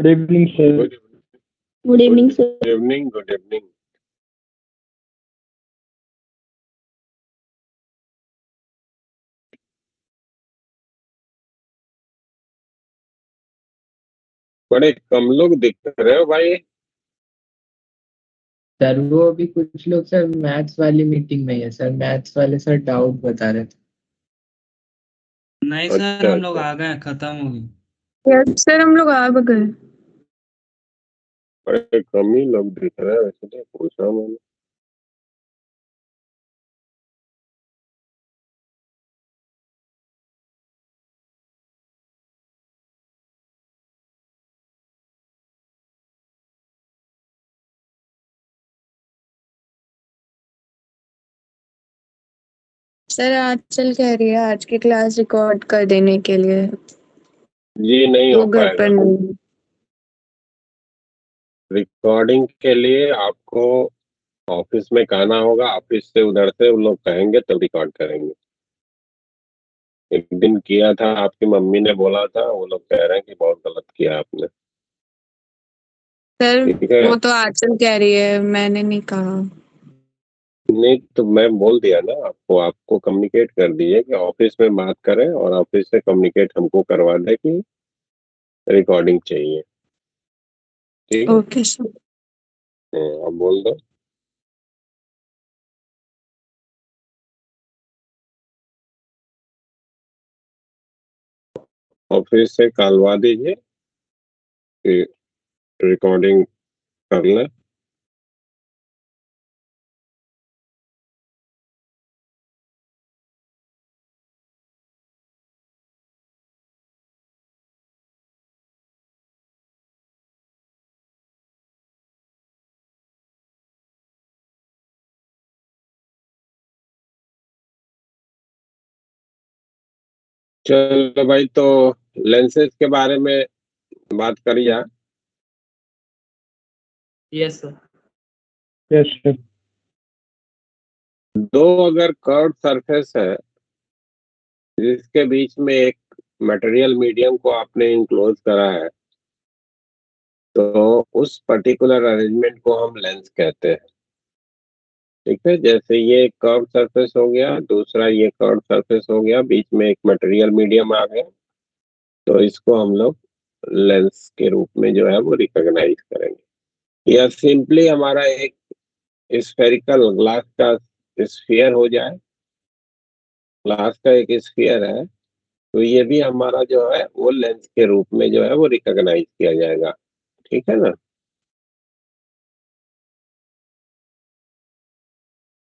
Good evening sir. Good evening sir. Good evening, good evening. बड़े कम लोग दिख रहे हो भाई। सर वो अभी कुछ लोग सर मैथ्स वाली मीटिंग में है सर, मैथ्स वाले सर डाउट बता रहे थे। नहीं सर, अच्छा, हम लोग अच्छा। आ गए, खत्म हो गई। यस सर, हम लोग आ गए। बड़े कम ही लोग दिख रहे हैं, वैसे तो पूछा मैंने। सर आंचल कह रही है आज की क्लास रिकॉर्ड कर देने के लिए, जी नहीं हो वो घर पर पाएगा। नहीं। रिकॉर्डिंग के लिए आपको ऑफिस में कहना होगा, ऑफिस से उधर से उन लोग कहेंगे तो रिकॉर्ड करेंगे। एक दिन किया था, आपकी मम्मी ने बोला था, वो लोग कह रहे हैं कि बहुत गलत किया आपने। सर ठीक है, वो तो आंचल कह रही है, मैंने नहीं कहा। नहीं तो मैं बोल दिया ना आपको, आपको कम्युनिकेट कर दिए कि ऑफिस में बात करें और ऑफिस से कम्युनिकेट हमको करवा दे कि रिकॉर्डिंग चाहिए। ठीक है, ओके सर। अब बोल दो। ऑफिस से कहलवा दीजिए कि रिकॉर्डिंग कर लें। चलो भाई, तो लेंसेज के बारे में बात करिए। Yes sir. Yes sir. दो अगर कर्व सरफेस है जिसके बीच में एक मटेरियल मीडियम को आपने इंक्लोज करा है, तो उस पर्टिकुलर अरेंजमेंट को हम लेंस कहते हैं। ठीक है, जैसे ये कर्व सरफेस हो गया, दूसरा ये कर्व सरफेस हो गया, बीच में एक मटेरियल मीडियम आ गया, तो इसको हम लोग लेंस के रूप में जो है वो रिकॉग्नाइज करेंगे। या सिंपली हमारा एक स्फेरिकल ग्लास का स्फीयर हो जाए, ग्लास का एक स्फीयर है, तो ये भी हमारा जो है वो लेंस के रूप में जो है वो रिकॉग्नाइज किया जाएगा। ठीक है ना।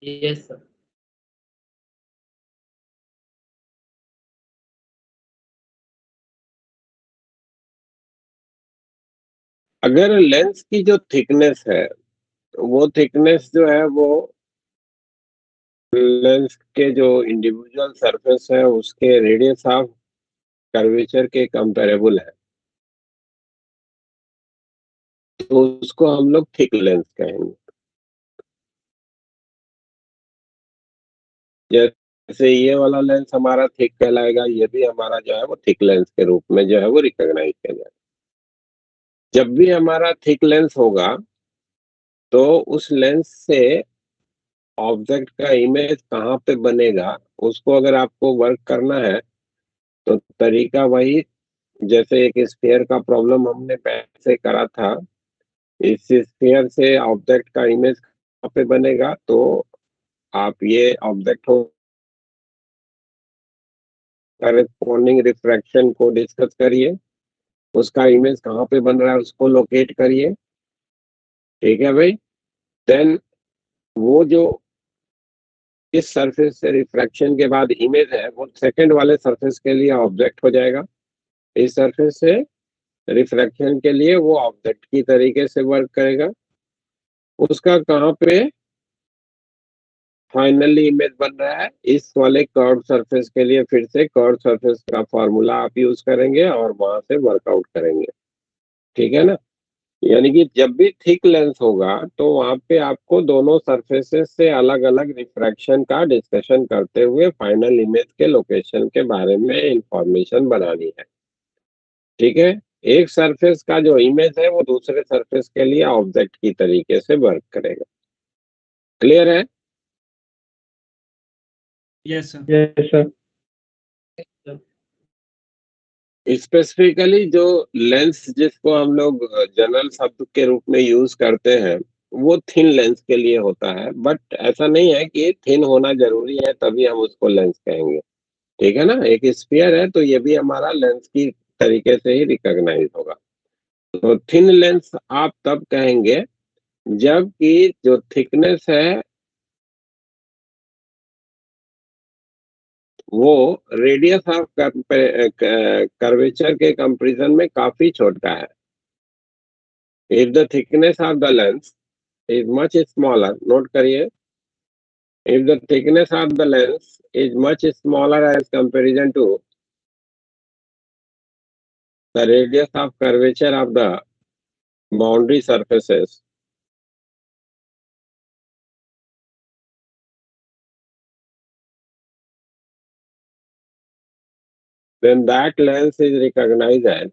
Yes sir. अगर लेंस की जो थिकनेस है, वो थिकनेस जो है वो लेंस के जो इंडिविजुअल सरफेस है उसके रेडियस ऑफ कर्वेचर के कंपेरेबल है, तो उसको हम लोग थिक लेंस कहेंगे। जैसे ये वाला लेंस हमारा थिक कहलाएगा, ये भी हमारा जो है वो थिक लेंस के रूप में जो है वो रिकॉग्नाइज किया जाएगा। जब भी हमारा थिक लेंस होगा तो उस लेंस से ऑब्जेक्ट का इमेज कहाँ पे बनेगा, उसको अगर आपको वर्क करना है तो तरीका वही, जैसे एक स्फीयर का प्रॉब्लम हमने पहले से करा था, इस स्फीयर से ऑब्जेक्ट का इमेज कहाँ पे बनेगा, तो आप ये ऑब्जेक्ट हो करेस्पॉन्डिंग रिफ्रैक्शन को डिस्कस करिए, उसका इमेज कहाँ पे बन रहा है उसको लोकेट करिए। ठीक है भाई। देन वो जो इस सरफेस से रिफ्रैक्शन के बाद इमेज है वो सेकंड वाले सरफेस के लिए ऑब्जेक्ट हो जाएगा। इस सरफेस से रिफ्रैक्शन के लिए वो ऑब्जेक्ट की तरीके से वर्क करेगा। उसका कहाँ पे फाइनली इमेज बन रहा है, इस वाले कर्व सरफेस के लिए फिर से कर्व सरफेस का फॉर्मूला आप यूज करेंगे और वहां से वर्कआउट करेंगे। ठीक है ना। यानी कि जब भी थिक लेंस होगा तो वहां पे आपको दोनों सरफेसेस से अलग अलग रिफ्रैक्शन का डिस्कशन करते हुए फाइनल इमेज के लोकेशन के बारे में इंफॉर्मेशन बनानी है। ठीक है। एक सरफेस का जो इमेज है वो दूसरे सरफेस के लिए ऑब्जेक्ट की तरीके से वर्क करेगा। क्लियर है? Yes sir. Yes sir. Specifically जो लेंस जिसको हम लोग जनरल शब्द के रूप में यूज करते हैं वो थिन लेंस के लिए होता है, बट ऐसा नहीं है कि थिन होना जरूरी है तभी हम उसको लेंस कहेंगे। ठीक है ना? एक स्फीयर है तो ये भी हमारा लेंस की तरीके से ही रिकॉग्नाइज होगा। तो थिन लेंस आप तब कहेंगे जबकि जो थिकनेस है वो रेडियस ऑफ कर्वेचर के कंपैरिजन में काफी छोटा है। If the thickness of the lens is much smaller, note करिए, if the thickness of the lens is much smaller as comparison to the radius of curvature of the boundary surfaces, then that lens is recognized as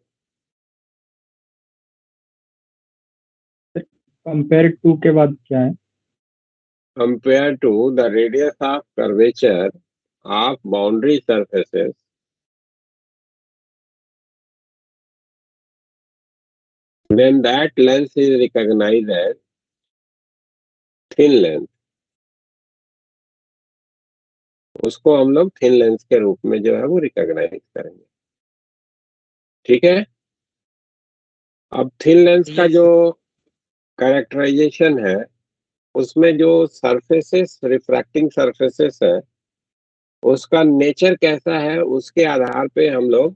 compare to के बाद क्या है? compared to the radius of curvature of boundary surfaces, then that lens is recognized as thin lens। उसको हम लोग thin lens के रूप में जो है वो रिकॉग्नाइज करेंगे। ठीक है? अब थिन लेंस का जो कैरेक्टराइजेशन है उसमें जो सरफेसेस रिफ्रैक्टिंग सरफेसेस है उसका नेचर कैसा है उसके आधार पे हम लोग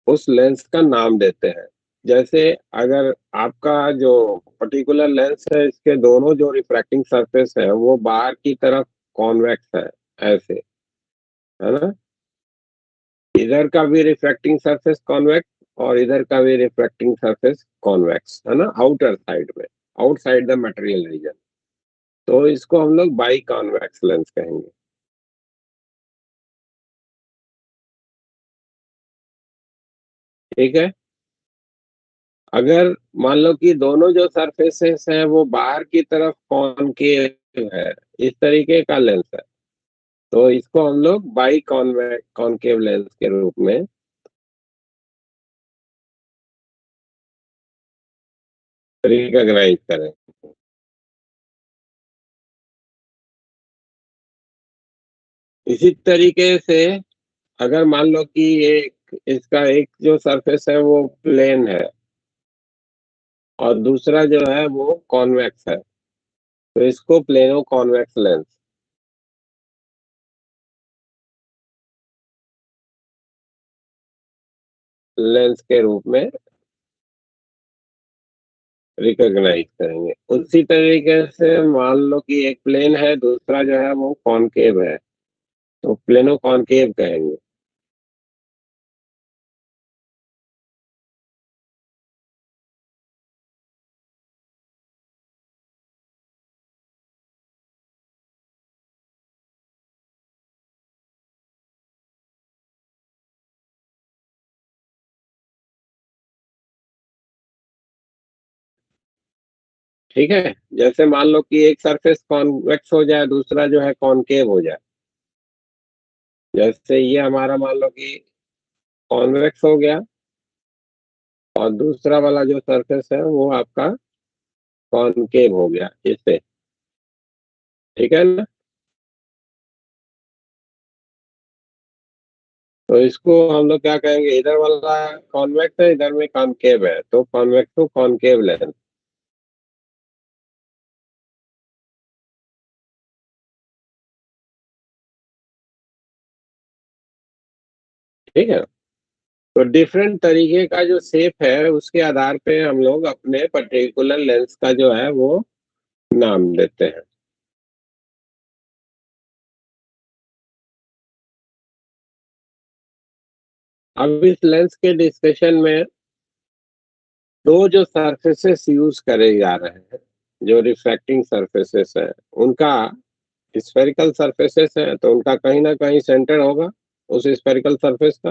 उस लेंस का नाम देते हैं। जैसे अगर आपका जो पर्टिकुलर लेंस है इसके दोनों जो रिफ्रैक्टिंग सरफेस है वो बाहर की तरफ कॉन्वेक्स है, ऐसे, है ना? इधर का भी रिफ्रैक्टिंग सरफेस कॉन्वेक्स और इधर का भी रिफ्रैक्टिंग सरफेस कॉन्वेक्स, है ना, आउटर साइड में, आउटसाइड द मटेरियल रीजन। तो इसको हम लोग बाई कॉन्वेक्स लेंस कहेंगे। ठीक है? अगर मान लो कि दोनों जो सरफेसेस हैं वो बाहर की तरफ कॉनकेव है, इस तरीके का लेंस है, तो इसको हम लोग बाई कॉनकेव लेंस के रूप में रिकॉग्नाइज करें। इसी तरीके से अगर मान लो कि एक इसका एक जो सरफेस है वो प्लेन है और दूसरा जो है वो कॉन्वेक्स है, तो इसको प्लेनो कॉन्वेक्स लेंस के रूप में रिकॉग्नाइज करेंगे। उसी तरीके से मान लो कि एक प्लेन है, दूसरा जो है वो कॉनकेव है, तो प्लेनो कॉनकेव कहेंगे। ठीक है? जैसे मान लो कि एक सरफेस कॉन्वेक्स हो जाए, दूसरा जो है कॉनकेव हो जाए। जैसे ये हमारा मान लो कि कॉन्वेक्स हो गया और दूसरा वाला जो सरफेस है वो आपका कॉनकेव हो गया, इससे। ठीक है ना? तो इसको हम लोग क्या कहेंगे, इधर वाला कॉन्वेक्स है, इधर में कॉनकेव है, तो कॉन्वेक्स टू कॉनकेव लेंस। ठीक है? तो डिफरेंट तरीके का जो शेप है उसके आधार पे हम लोग अपने पर्टिकुलर लेंस का जो है वो नाम देते हैं। अब इस लेंस के डिस्कशन में दो जो सरफेसेस यूज करे जा रहे हैं, जो रिफ्रैक्टिंग सरफेसेस है, उनका स्फेरिकल सरफेसेस है तो उनका कहीं ना कहीं सेंटर होगा उस स्फेरिकल सरफेस का।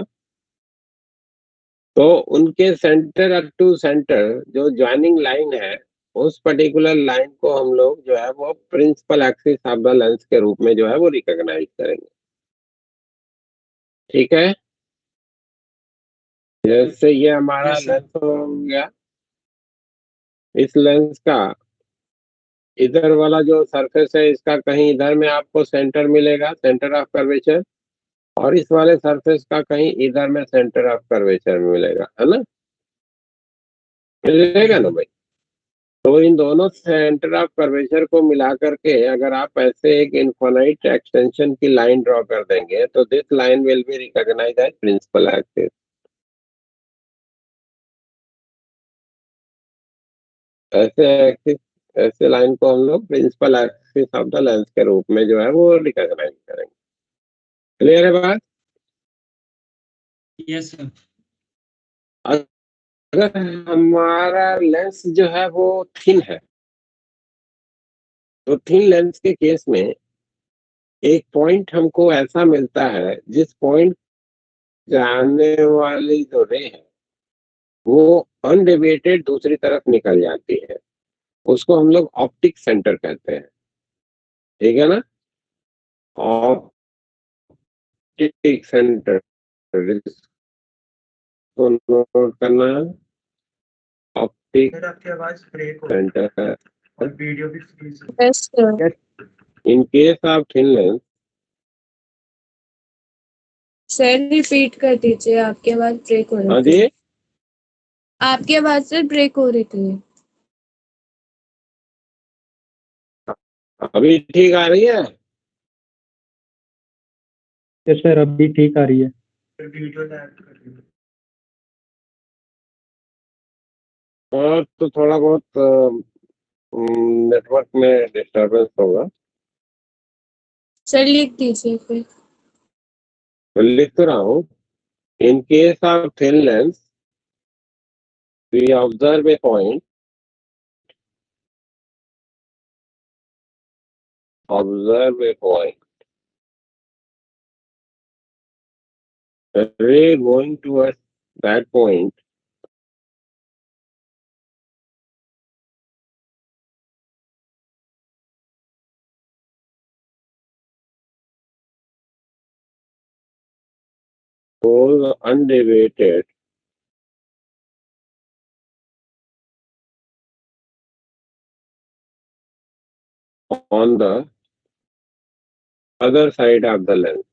तो उनके सेंटर टू सेंटर जो ज्वाइनिंग लाइन है, उस पर्टिकुलर लाइन को हम लोग जो है वो principal axis of the lens के रूप में जो है वो रिकॉग्नाइज करेंगे। ठीक है, जैसे ये हमारा Yes, sir. लेंस हो गया, इस लेंस का इधर वाला जो सरफेस है इसका कहीं इधर में आपको सेंटर मिलेगा, सेंटर ऑफ कर्वेचर, और इस वाले सरफेस का कहीं इधर में सेंटर ऑफ कर्वेचर मिलेगा, है ना, मिलेगा ना भाई। तो इन दोनों सेंटर ऑफ कर्वेचर को मिला करके अगर आप ऐसे एक इनफाइनाइट एक्सटेंशन की लाइन ड्रॉ कर देंगे तो this line will be recognized as principal axis. ऐसे एक्सिस, ऐसे लाइन को हम लोग principal axis of the lens के रूप में जो है वो रिकॉग्नाइज करेंगे। क्लियर है बात? Yes, sir. अगर हमारा लेंस जो है वो थिन है, तो थिन लेंस के केस में एक पॉइंट हमको ऐसा मिलता है जिस पॉइंट जाने वाली जो रे है वो अनडेविएटेड दूसरी तरफ निकल जाती है, उसको हम लोग ऑप्टिक सेंटर कहते हैं। ठीक है ना, ऑप्टिक सेंटर, इसको नोट करना है, ऑप्टिक आपकी आवाज ब्रेक हो सेंटर है। और वीडियो भी फ्रीज हो। Yes sir. In case of thin lens, sir repeat कर दीजिए, आपकी आवाज ब्रेक हो हाँ रही जी, थी। आपकी आवाज सर ब्रेक हो रही थी। अभी ठीक आ रही है? यस सर, अभी ठीक आ रही है। फिर वीडियो लैग कर रही है। और तो थोड़ा बहुत नेटवर्क में डिस्टरबेंस होगा, सर लिख दीजिए फिर। तो लिख तो रहा हूँ। इन case of thin lens we observe a point, observe a point, a ray going towards that point goes undeviated on the other side of the lens.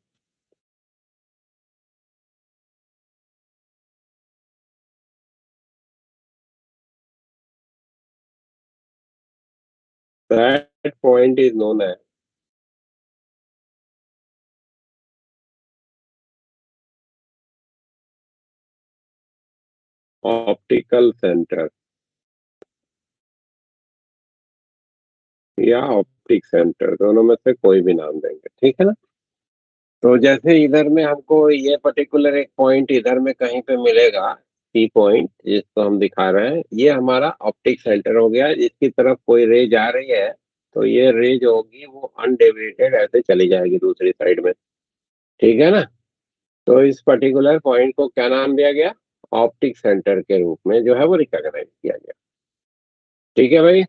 That point is known as optical center या optic centre, दोनों में से कोई भी नाम देंगे। ठीक है ना, तो जैसे इधर में हमको ये पर्टिकुलर एक पॉइंट इधर में कहीं पे मिलेगा, सी पॉइंट जिसको हम दिखा रहे हैं, ये हमारा ऑप्टिक सेंटर हो गया। इसकी तरफ कोई रे जा रही है तो ये रे जो होगी वो अनडेविएटेड ऐसे चली जाएगी दूसरी साइड में। ठीक है ना, तो इस पर्टिकुलर पॉइंट को क्या नाम दिया गया? ऑप्टिक सेंटर के रूप में जो है वो रिकॉग्नाइज किया गया। ठीक है भाई।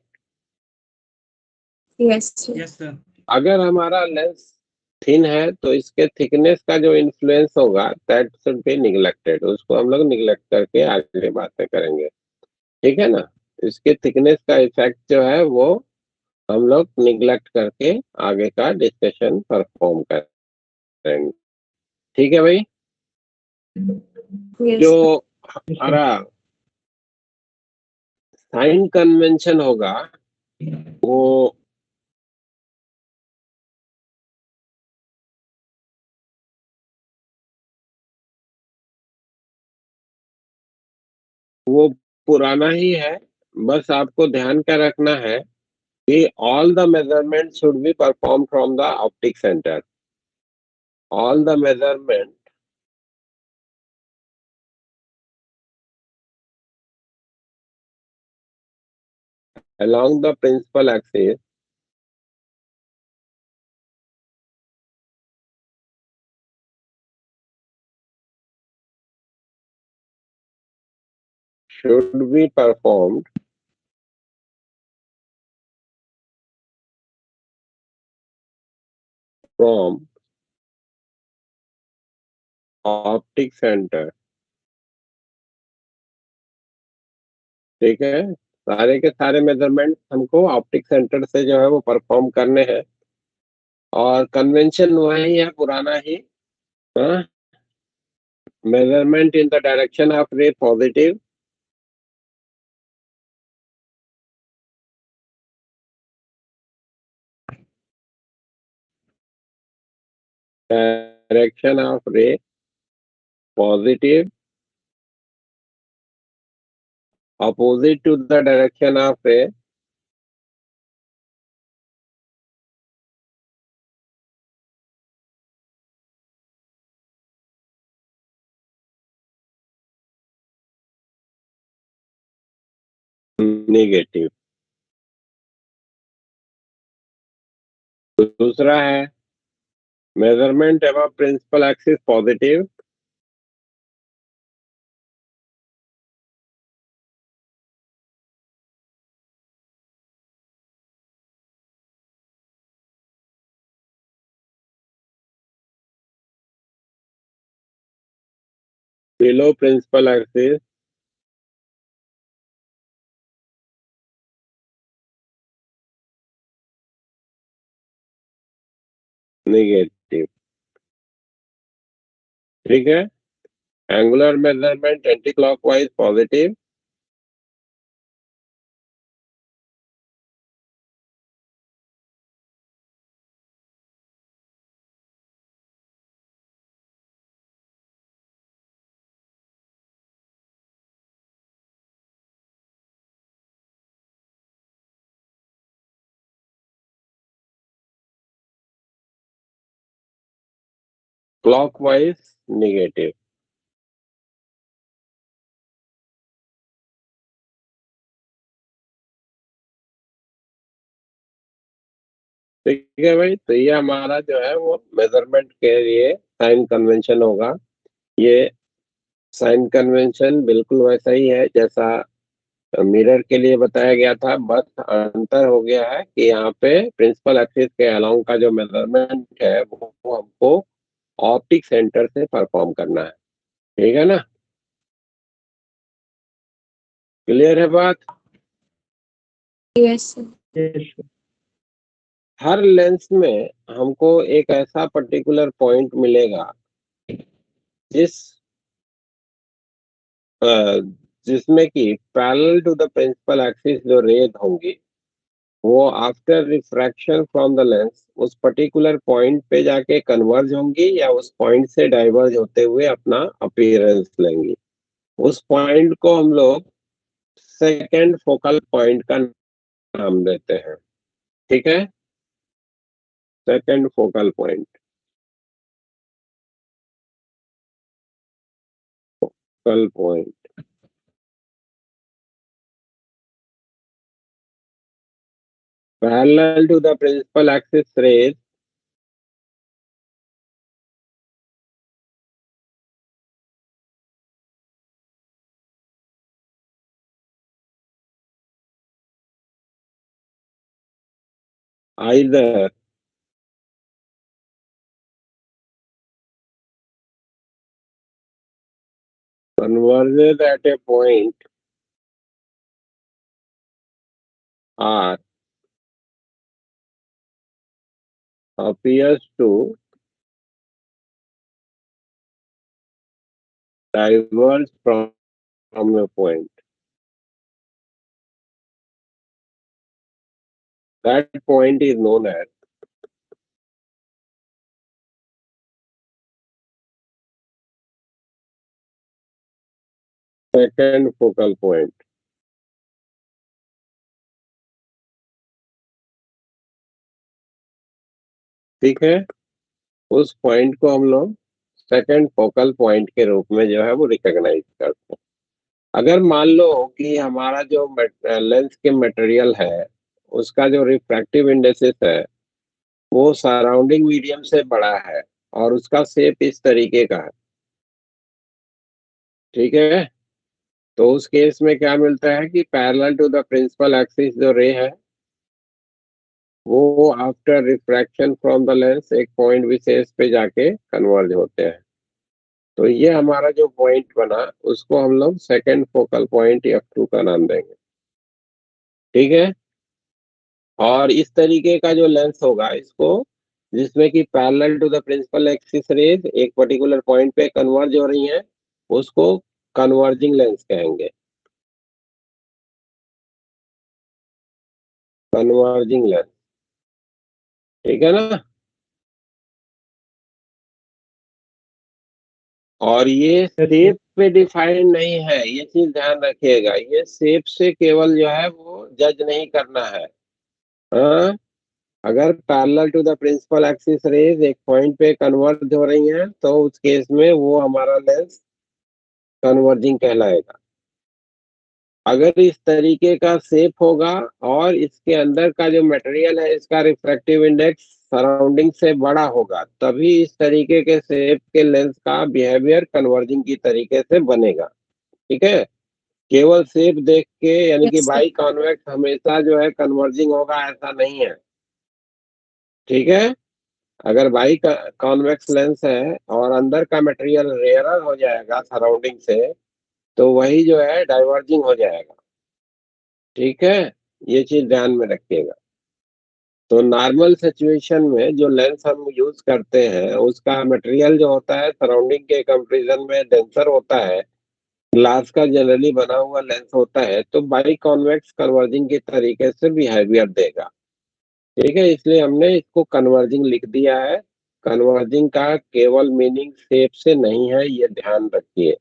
Yes sir. Yes, sir. अगर हमारा लेंस थिन है तो इसके थिकनेस का जो इन्फ्लुएंस होगा दैट शुड बी निग्लेक्टेड, उसको हम लोग निग्लेक्ट करके आगे बातें करेंगे। ठीक है ना, इसके थिकनेस का इफेक्ट जो है वो हम लोग निग्लेक्ट करके आगे का डिस्कशन परफॉर्म करेंगे। ठीक है भाई। यस जो सर। हमारा साइन कन्वेंशन होगा वो वो पुराना ही है, बस आपको ध्यान क्या रखना है कि all the measurements should be performed from the optic center. All the measurement along the principal axis should be performed from optic centre. ठीक है, सारे के सारे मेजरमेंट हमको ऑप्टिक सेंटर से जो है वो परफॉर्म करने हैं, और कन्वेंशन वही है पुराना ही। Measurement in the direction of ray positive, direction of ray positive opposite to the direction of ray negative. दूसरा है measurement above principal axis positive, below principal axis negative. ठीक है, angular measurement anticlockwise positive, clockwise negative. ठीक है भाई, तो ये हमारा जो है वो मेजरमेंट के लिए साइन कन्वेंशन होगा। ये साइन कन्वेंशन बिल्कुल वैसा ही है जैसा मिरर के लिए बताया गया था, बस अंतर हो गया है कि यहाँ पे प्रिंसिपल एक्सिस के अलोंग का जो मेजरमेंट है वो हमको ऑप्टिक सेंटर से परफॉर्म करना है। ठीक है ना, क्लियर है बात? Yes sir. Yes sir. हर लेंस में हमको एक ऐसा पर्टिकुलर पॉइंट मिलेगा जिस जिसमें कि parallel to the principal axis जो रेज होंगी वो after refraction from the lens उस पर्टिकुलर पॉइंट पे जाके कन्वर्ज होंगी या उस पॉइंट से डाइवर्ज होते हुए अपना अपीयरेंस लेंगी। उस पॉइंट को हम लोग सेकेंड फोकल पॉइंट का नाम देते हैं। ठीक है, second focal point, focal point. Parallel to the principal axis rays either converges at a point or appears to diverge from a point. That point is known as second focal point. ठीक है, उस point को हम लोग second focal point के रूप में जो है वो रिकॉग्नाइज करते हैं। अगर मान लो कि हमारा जो लेंस के मटेरियल है उसका जो रिफ्रैक्टिव इंडेक्स है वो सराउंडिंग मीडियम से बड़ा है और उसका शेप इस तरीके का है। ठीक है, तो उस केस में क्या मिलता है कि parallel to the principal axis जो रे है वो after refraction from the lens एक पॉइंट विशेष पे जाके कन्वर्ज होते हैं। तो ये हमारा जो पॉइंट बना उसको हम लोग सेकंड फोकल पॉइंट F2 का नाम देंगे। ठीक है। और इस तरीके का जो लेंस होगा इसको, जिसमें कि parallel to the principal axis rays एक पर्टिकुलर पॉइंट पे कन्वर्ज हो रही हैं, उसको कन्वर्जिंग लेंस कहेंगे। कन्वर्जिंग लेंस, ठीक है ना। और ये शेप पे डिफाइंड नहीं है, ये चीज ध्यान रखिएगा। ये शेप से केवल जो है वो जज नहीं करना है। हाँ, अगर parallel to the principal axis rays एक पॉइंट पे कन्वर्ज हो रही हैं तो उस केस में वो हमारा लेंस कन्वर्जिंग कहलाएगा। अगर इस तरीके का शेप होगा और इसके अंदर का जो मटेरियल है इसका रिफ्रैक्टिव इंडेक्स सराउंडिंग से बड़ा होगा, तभी इस तरीके के शेप के लेंस का बिहेवियर कन्वर्जिंग की तरीके से बनेगा। ठीक है। केवल शेप देख के यानी कि Yes, sir. बाई कॉन्वेक्स हमेशा जो है कन्वर्जिंग होगा ऐसा नहीं है। ठीक है। अगर बाई कॉन्वेक्स लेंस है और अंदर का मटेरियल रेयरर हो जाएगा सराउंडिंग से, तो वही जो है डाइवर्जिंग हो जाएगा। ठीक है, ये चीज ध्यान में रखिएगा। तो नॉर्मल सिचुएशन में जो लेंस हम यूज करते हैं उसका मटेरियल जो होता है सराउंडिंग के कंपैरिजन में डेंसर होता है, ग्लास का जनरली बना हुआ लेंस होता है, तो बाई कॉन्वेक्स कन्वर्जिंग के तरीके से बिहेवियर देगा। ठीक है, इसलिए हमने इसको कन्वर्जिंग लिख दिया है। कन्वर्जिंग का केवल मीनिंग शेप से नहीं है, ये ध्यान रखिए।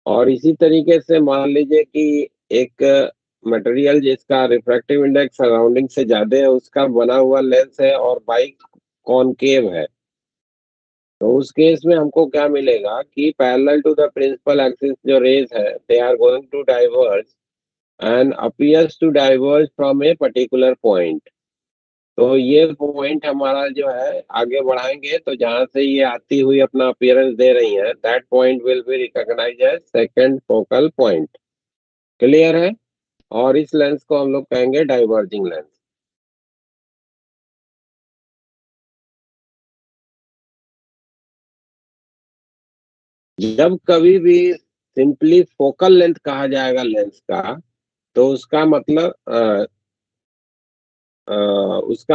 और इसी तरीके से मान लीजिए कि एक मटेरियल जिसका रिफ्रैक्टिव इंडेक्स सराउंडिंग से ज्यादा है उसका बना हुआ लेंस है और बाई कॉनकेव है, तो उस केस में हमको क्या मिलेगा कि parallel to the principal axis जो रेज है they are going to diverge and appears to diverge from a particular point. तो ये पॉइंट हमारा जो है आगे बढ़ाएंगे तो जहां से ये आती हुई अपना अपीयरेंस दे रही है that point will be recognized as second focal point. Clear है। और इस लेंस को हम लोग कहेंगे डाइवर्जिंग लेंस। जब कभी भी सिंपली फोकल लेंथ कहा जाएगा लेंस का, तो उसका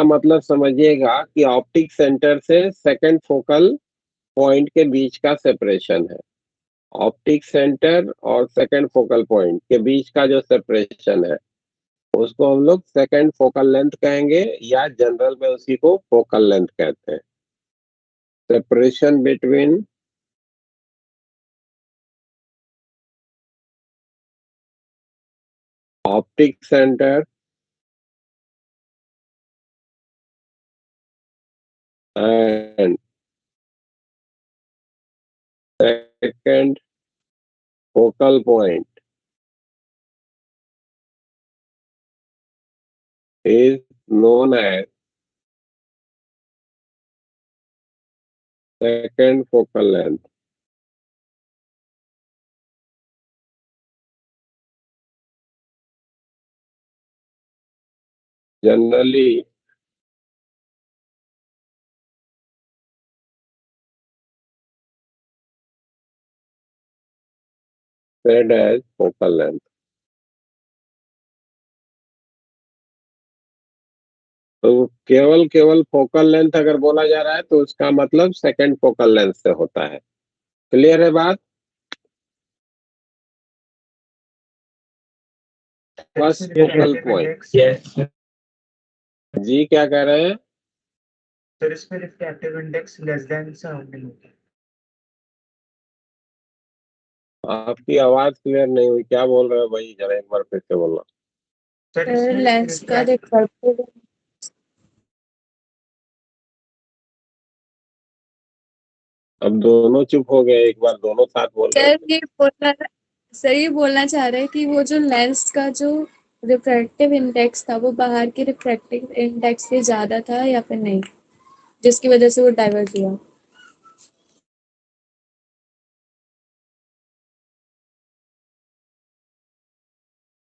मतलब समझिएगा कि ऑप्टिक सेंटर से सेकंड फोकल पॉइंट के बीच का सेपरेशन है। ऑप्टिक सेंटर और सेकंड फोकल पॉइंट के बीच का जो सेपरेशन है उसको हम लोग सेकंड फोकल लेंथ कहेंगे, या जनरल में उसी को फोकल लेंथ कहते हैं। Separation between optic centre and second focal point is known as second focal length. Generally said as focal length. तो केवल केवल फोकल लेंथ अगर बोला जा रहा है तो उसका मतलब सेकंड फोकल लेंथ से होता है। क्लियर है बात। First focal point. यस जी क्या कह रहे हैं। सर इसमें refractive index less than surrounding होता है। आपकी आवाज क्लियर नहीं हुई, क्या बोल रहे हो भाई, जरा एक बार फिर से बोलना। सर इसमें लेंस का refractive- रिफ्रैक्टिव अब दोनों चुप हो गए, एक बार दोनों साथ बोल रहे सर थे। ये बोलना सर ये बोलना चाह रहे हैं कि वो जो लेंस का जो रिफ्रैक्टिव इंडेक्स था वो बाहर के रिफ्रैक्टिव इंडेक्स से ज्यादा था या फिर नहीं, जिसकी वजह से वो डाइवर्ट हुआ।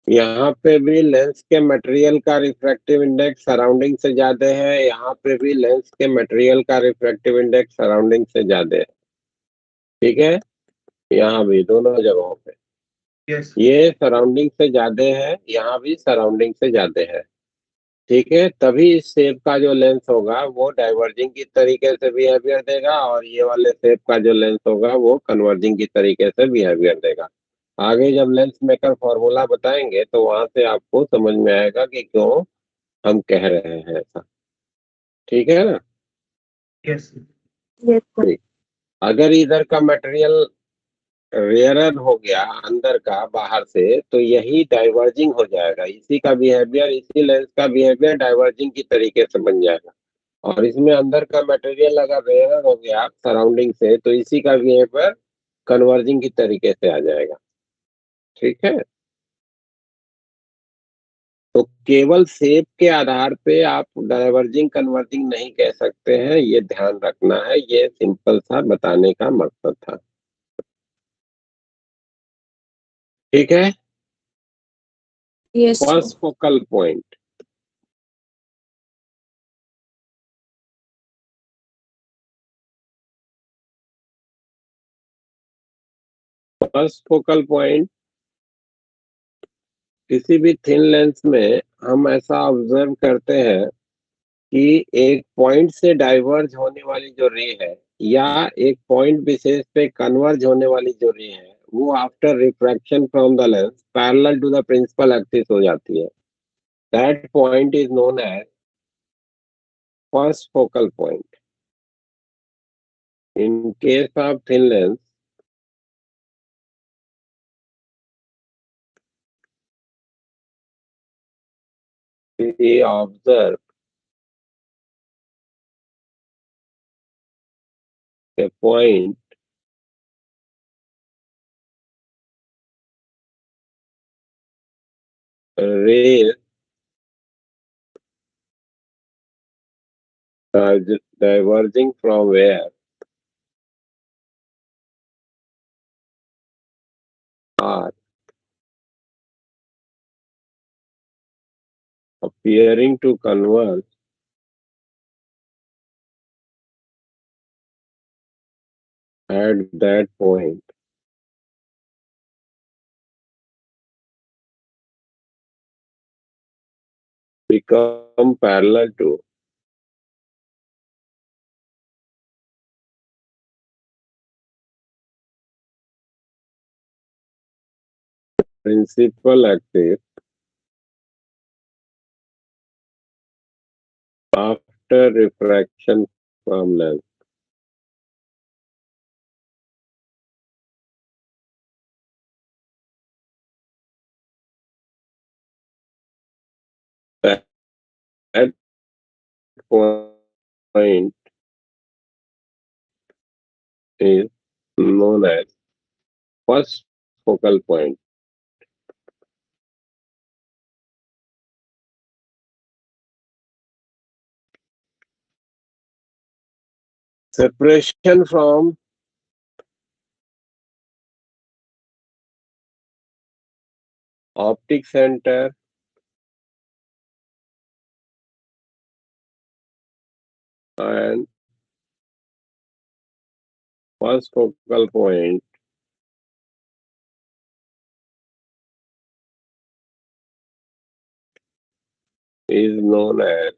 यहाँ पे भी लेंस के मटेरियल का रिफ्रैक्टिव इंडेक्स सराउंडिंग से ज्यादा है, यहाँ पे भी लेंस के मटेरियल का रिफ्रैक्टिव इंडेक्स सराउंडिंग से ज्यादा है। ठीक है, यहाँ भी दोनों जगहों पे Yes. ये सराउंडिंग से ज्यादा है, यहाँ भी सराउंडिंग से ज्यादा है। ठीक है, तभी इस शेप का जो लेंस होगा वो डाइवर्जिंग की तरीके से बिहेवियर देगा, और ये वाले शेप का जो लेंस होगा वो कन्वर्जिंग की तरीके से बिहेवियर देगा। आगे जब लेंस मेकर फॉर्मूला बताएंगे तो वहां से आपको समझ में आएगा कि क्यों हम कह रहे हैं ऐसा। ठीक है ना। Yes. Yes, sir. ठीक। अगर इधर का मटेरियल रेयरर हो गया अंदर का बाहर से, तो यही डाइवर्जिंग हो जाएगा, इसी का बिहेवियर, इसी लेंस का बिहेवियर डाइवर्जिंग की तरीके से बन जाएगा। और इसमें अंदर का मटेरियल अगर रेयरर हो गया सराउंडिंग से, तो इसी का बिहेवियर कन्वर्जिंग की तरीके से आ जाएगा। ठीक है, तो केवल शेप के आधार पे आप डाइवर्जिंग कन्वर्जिंग नहीं कह सकते हैं, ये ध्यान रखना है। ये सिंपल सा बताने का मकसद था। ठीक है, Yes, sir. First focal point. First focal point, किसी भी थिन लेंस में हम ऐसा ऑब्जर्व करते हैं कि एक पॉइंट से डाइवर्ज होने वाली जो रे है, या एक पॉइंट विशेष पे कन्वर्ज होने वाली जो रे है, वो after refraction from the lens parallel to the principal axis हो जाती है। That point is known as first focal point. In case of thin lens, we observe a point ray diverging from where are appearing to converge at that point become parallel to principal axis after refraction from lens. That point is known as first focal point. Separation from optic center and first focal point is known as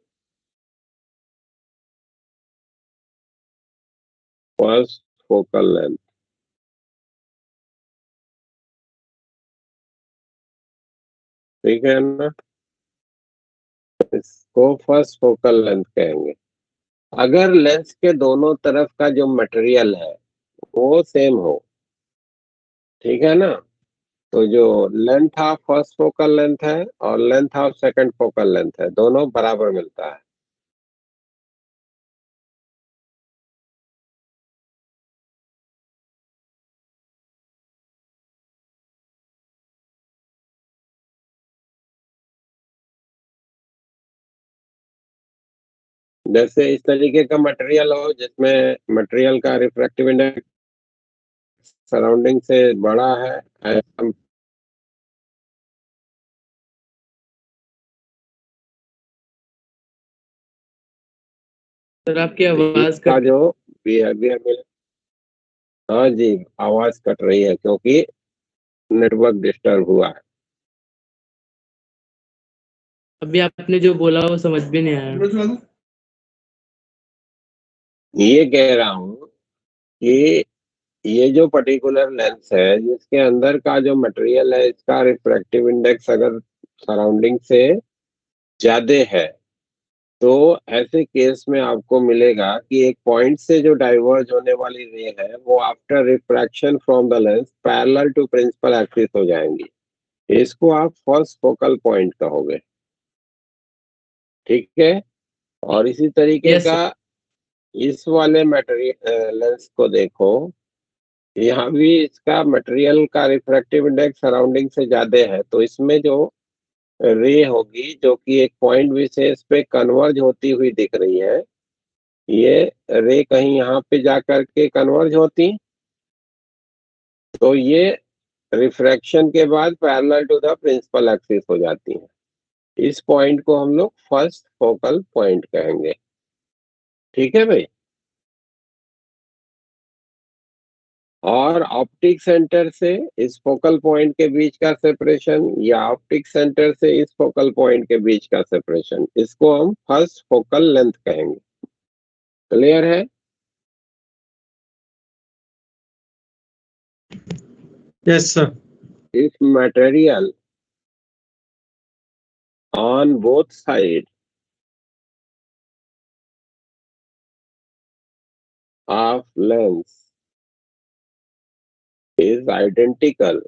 first focal length. ठीक है ना, इसको first focal length कहेंगे। अगर lens के दोनों तरफ का जो मटेरियल है वो सेम हो, ठीक है ना, तो जो length of first focal length है और length of second focal length है, दोनों बराबर मिलता है। जैसे इस तरीके का मटेरियल हो जिसमें मटेरियल का रिफ्रैक्टिव इंडेक्स सराउंडिंग से बड़ा है, ऐसा सर आपकी आवाज का कट जो बिहेवियर मिले। हाँ जी, आवाज कट रही है क्योंकि नेटवर्क डिस्टर्ब हुआ है। अभी आपने जो बोला वो समझ भी नहीं आया। ये कह रहा हूँ कि ये जो पर्टिकुलर लेंस है जिसके अंदर का जो मटेरियल है इसका रिफ्रैक्टिव इंडेक्स अगर सराउंडिंग से ज्यादा है तो ऐसे केस में आपको मिलेगा कि एक पॉइंट से जो डाइवर्ज होने वाली रे है वो after refraction from the lens parallel to principal axis हो जाएंगी। इसको आप फर्स्ट फोकल पॉइंट कहोगे, ठीक है। और इसी तरीके यस का इस वाले मटेरियल लेंस को देखो, यहाँ भी इसका मटेरियल का रिफ्रैक्टिव इंडेक्स सराउंडिंग से ज्यादा है तो इसमें जो रे होगी जो कि एक पॉइंट विशेष पे कन्वर्ज होती हुई दिख रही है, ये रे कहीं यहाँ पे जा करके कन्वर्ज होती तो ये रिफ्रैक्शन के बाद parallel to the principal axis हो जाती है। इस पॉइंट को हम लोग फर्स्ट फोकल पॉइंट कहेंगे, ठीक है भाई। और ऑप्टिक सेंटर से इस फोकल पॉइंट के बीच का सेपरेशन या ऑप्टिक सेंटर से इस फोकल पॉइंट के बीच का सेपरेशन, इसको हम फर्स्ट फोकल लेंथ कहेंगे। क्लियर है? Yes sir. If material on both sides of lens is identical,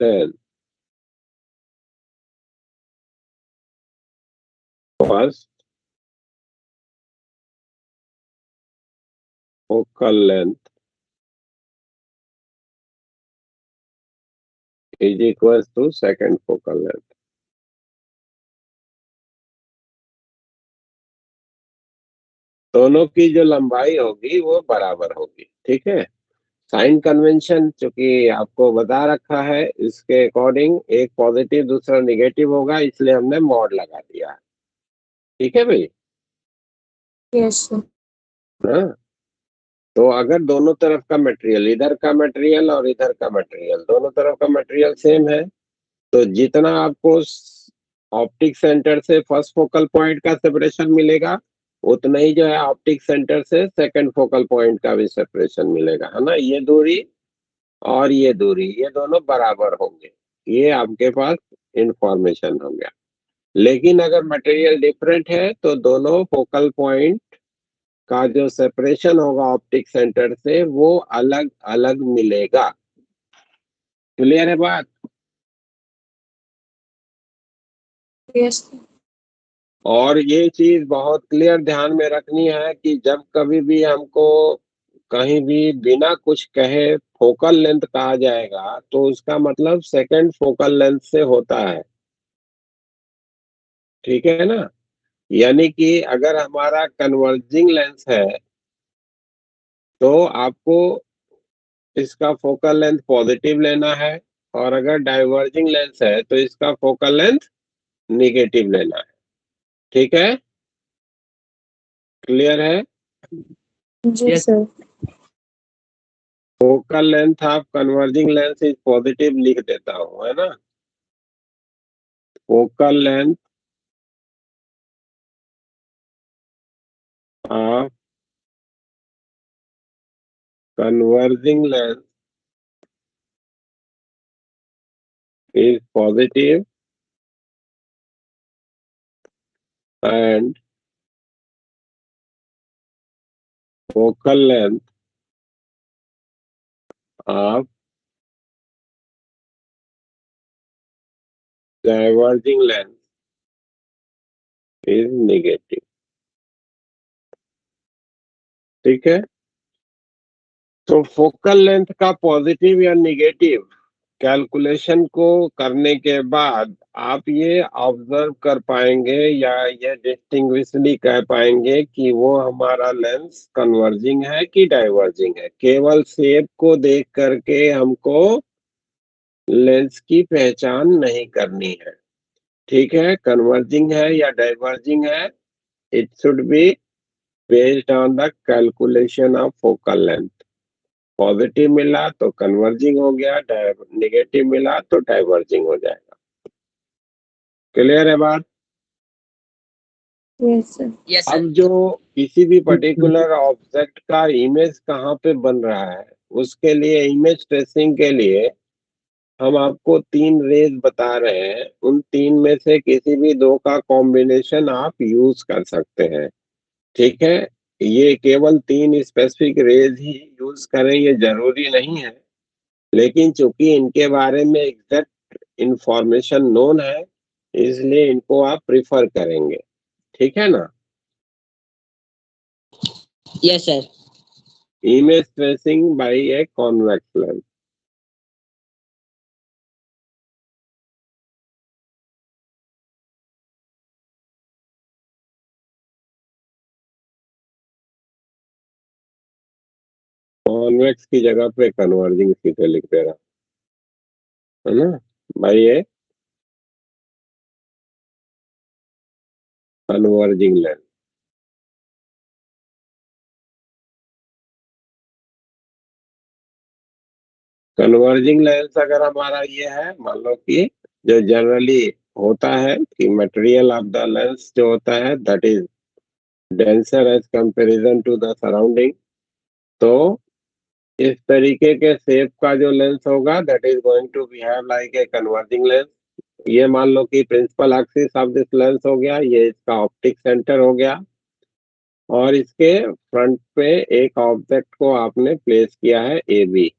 then first focal length is equal to second focal length. दोनों की जो लंबाई होगी वो बराबर होगी, ठीक है। साइन कन्वेंशन चूंकि आपको बता रखा है इसके अकॉर्डिंग एक पॉजिटिव दूसरा निगेटिव होगा इसलिए हमने मॉड लगा दिया है, ठीक है भाई। Yes sir. हाँ, तो अगर दोनों तरफ का मटेरियल, इधर का मटेरियल और इधर का मटेरियल, दोनों तरफ का मटेरियल सेम है तो जितना आपको ऑप्टिक सेंटर से फर्स्ट फोकल पॉइंट का सेपरेशन मिलेगा उतना ही जो है ऑप्टिक सेंटर से सेकंड फोकल पॉइंट का भी सेपरेशन मिलेगा, है ना। ये दूरी और ये दूरी ये दोनों बराबर होंगे, ये आपके पास इंफॉर्मेशन हो गया। लेकिन अगर मटेरियल डिफरेंट है तो दोनों फोकल पॉइंट का जो सेपरेशन होगा ऑप्टिक सेंटर से वो अलग अलग मिलेगा। क्लियर है बात? यस और ये चीज बहुत क्लियर ध्यान में रखनी है कि जब कभी भी हमको कहीं भी बिना कुछ कहे फोकल लेंथ कहा जाएगा तो उसका मतलब सेकंड फोकल लेंथ से होता है, ठीक है ना। यानी कि अगर हमारा कन्वर्जिंग लेंस है तो आपको इसका फोकल लेंथ पॉजिटिव लेना है और अगर डाइवर्जिंग लेंस है तो इसका फोकल लेंथ निगेटिव लेना है, ठीक है। क्लियर है? जी yes sir. Focal length of converging lens is positive लिख देता हूं, है ना। फोकल लेंथ ऑफ converging lens is positive and focal length of diverging lens is negative, ठीक है। तो फोकल लेंथ का पॉजिटिव या निगेटिव कैलकुलेशन को करने के बाद आप ये ऑब्जर्व कर पाएंगे या ये डिस्टिंग्विशली कह पाएंगे कि वो हमारा लेंस कन्वर्जिंग है कि डाइवर्जिंग है। केवल शेप को देख करके हमको लेंस की पहचान नहीं करनी है। ठीक है, कन्वर्जिंग है या डाइवर्जिंग है, it should be based on the calculation of focal length. Positive मिला तो कन्वर्जिंग हो गया, नेगेटिव मिला तो डाइवर्जिंग हो जाएगा। क्लियर है बात? Yes sir. अब जो किसी भी पर्टिकुलर ऑब्जेक्ट का इमेज कहाँ पे बन रहा है, उसके लिए इमेज ट्रेसिंग के लिए हम आपको 3 रेज बता रहे हैं। उन 3 में से किसी भी 2 का कॉम्बिनेशन आप यूज कर सकते हैं। ठीक है, ये केवल 3 स्पेसिफिक रेज ही यूज करें ये जरूरी नहीं है, लेकिन चूंकि इनके बारे में एग्जैक्ट इंफॉर्मेशन नोन है, इसलिए इनको आप प्रिफर करेंगे। ठीक है ना? Yes, sir. Image tracing by a convex lens. Convex की जगह पे कन्वर्जिंग सीधे लिख दे रहा, है ना भाई? ये कन्वर्जिंग लेंस। कन्वर्जिंग लेंस अगर हमारा ये है, मान लो कि जो जनरली होता है कि मटेरियल ऑफ द लेंस जो होता है that is denser as comparison to the surrounding, तो इस तरीके के शेप का जो लेंस होगा that is going to behave like a converging lens. ये मान लो कि principal axis of this lens हो गया, ये इसका ऑप्टिक सेंटर हो गया, और इसके फ्रंट पे एक ऑब्जेक्ट को आपने प्लेस किया है ए बी।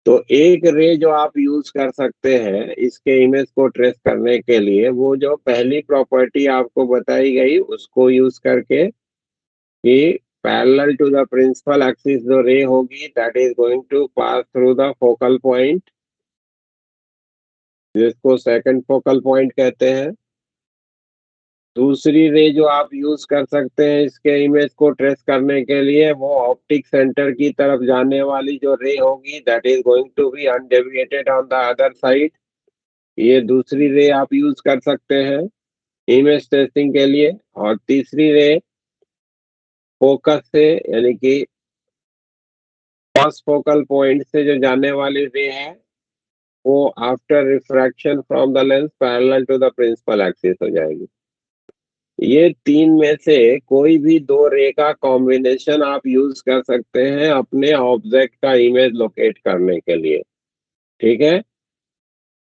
तो एक रे जो आप यूज कर सकते हैं इसके इमेज को ट्रेस करने के लिए, वो जो पहली प्रॉपर्टी आपको बताई गई उसको यूज करके कि parallel to the principal axis जो रे होगी that is going to pass through the focal point, जिसको सेकंड फोकल पॉइंट कहते हैं। दूसरी रे जो आप यूज कर सकते हैं इसके इमेज को ट्रेस करने के लिए, वो ऑप्टिक सेंटर की तरफ जाने वाली जो रे होगी that is going to be undeviated on the other side. ये दूसरी रे आप यूज कर सकते हैं इमेज ट्रेसिंग के लिए। और तीसरी रे फोकस से यानी कि फर्स्ट फोकल पॉइंट से जो जाने वाली रे है वो after refraction from the lens parallel to the principal axis हो जाएगी। ये 3 में से कोई भी 2 रे का कॉम्बिनेशन आप यूज कर सकते हैं अपने ऑब्जेक्ट का इमेज लोकेट करने के लिए। ठीक है,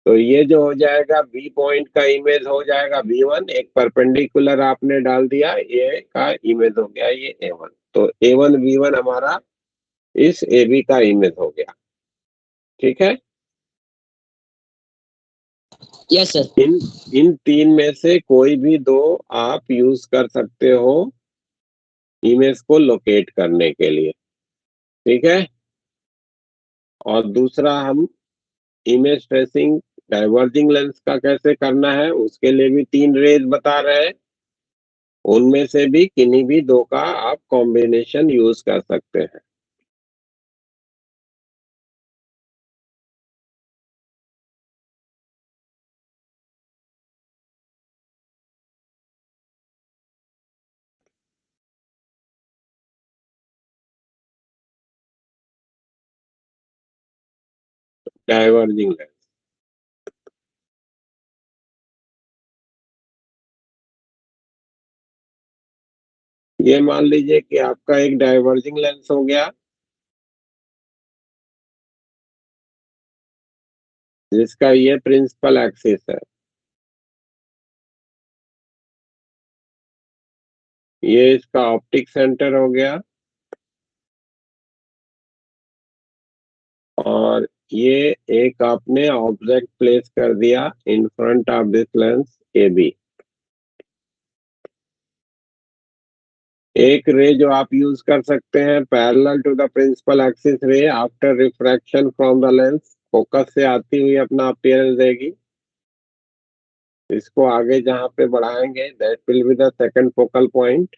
तो ये जो हो जाएगा बी पॉइंट का इमेज हो जाएगा B1, एक परपेंडिकुलर आपने डाल दिया, ए का इमेज हो गया ये A1, तो A1 B1 हमारा इस AB का इमेज हो गया। ठीक है, Yes, sir. इन 3 में से कोई भी 2 आप यूज कर सकते हो इमेज को लोकेट करने के लिए। ठीक है, और दूसरा हम इमेज ट्रेसिंग डाइवर्जिंग लेंस का कैसे करना है उसके लिए भी 3 रेज बता रहे हैं। उनमें से भी किन्हीं भी 2 का आप कॉम्बिनेशन यूज कर सकते हैं। डाइवर्जिंग लेंस, ये मान लीजिए कि आपका एक डाइवर्जिंग लेंस हो गया जिसका ये प्रिंसिपल एक्सिस है, ये इसका ऑप्टिक सेंटर हो गया, और ये एक आपने ऑब्जेक्ट प्लेस कर दिया in front of this lens A B. एक रे जो आप यूज कर सकते हैं parallel to the principal axis ray after refraction from the lens, focus से आती हुई अपना अपीयरेंस देगी। इसको आगे जहां पे बढ़ाएंगे that will be the second focal point.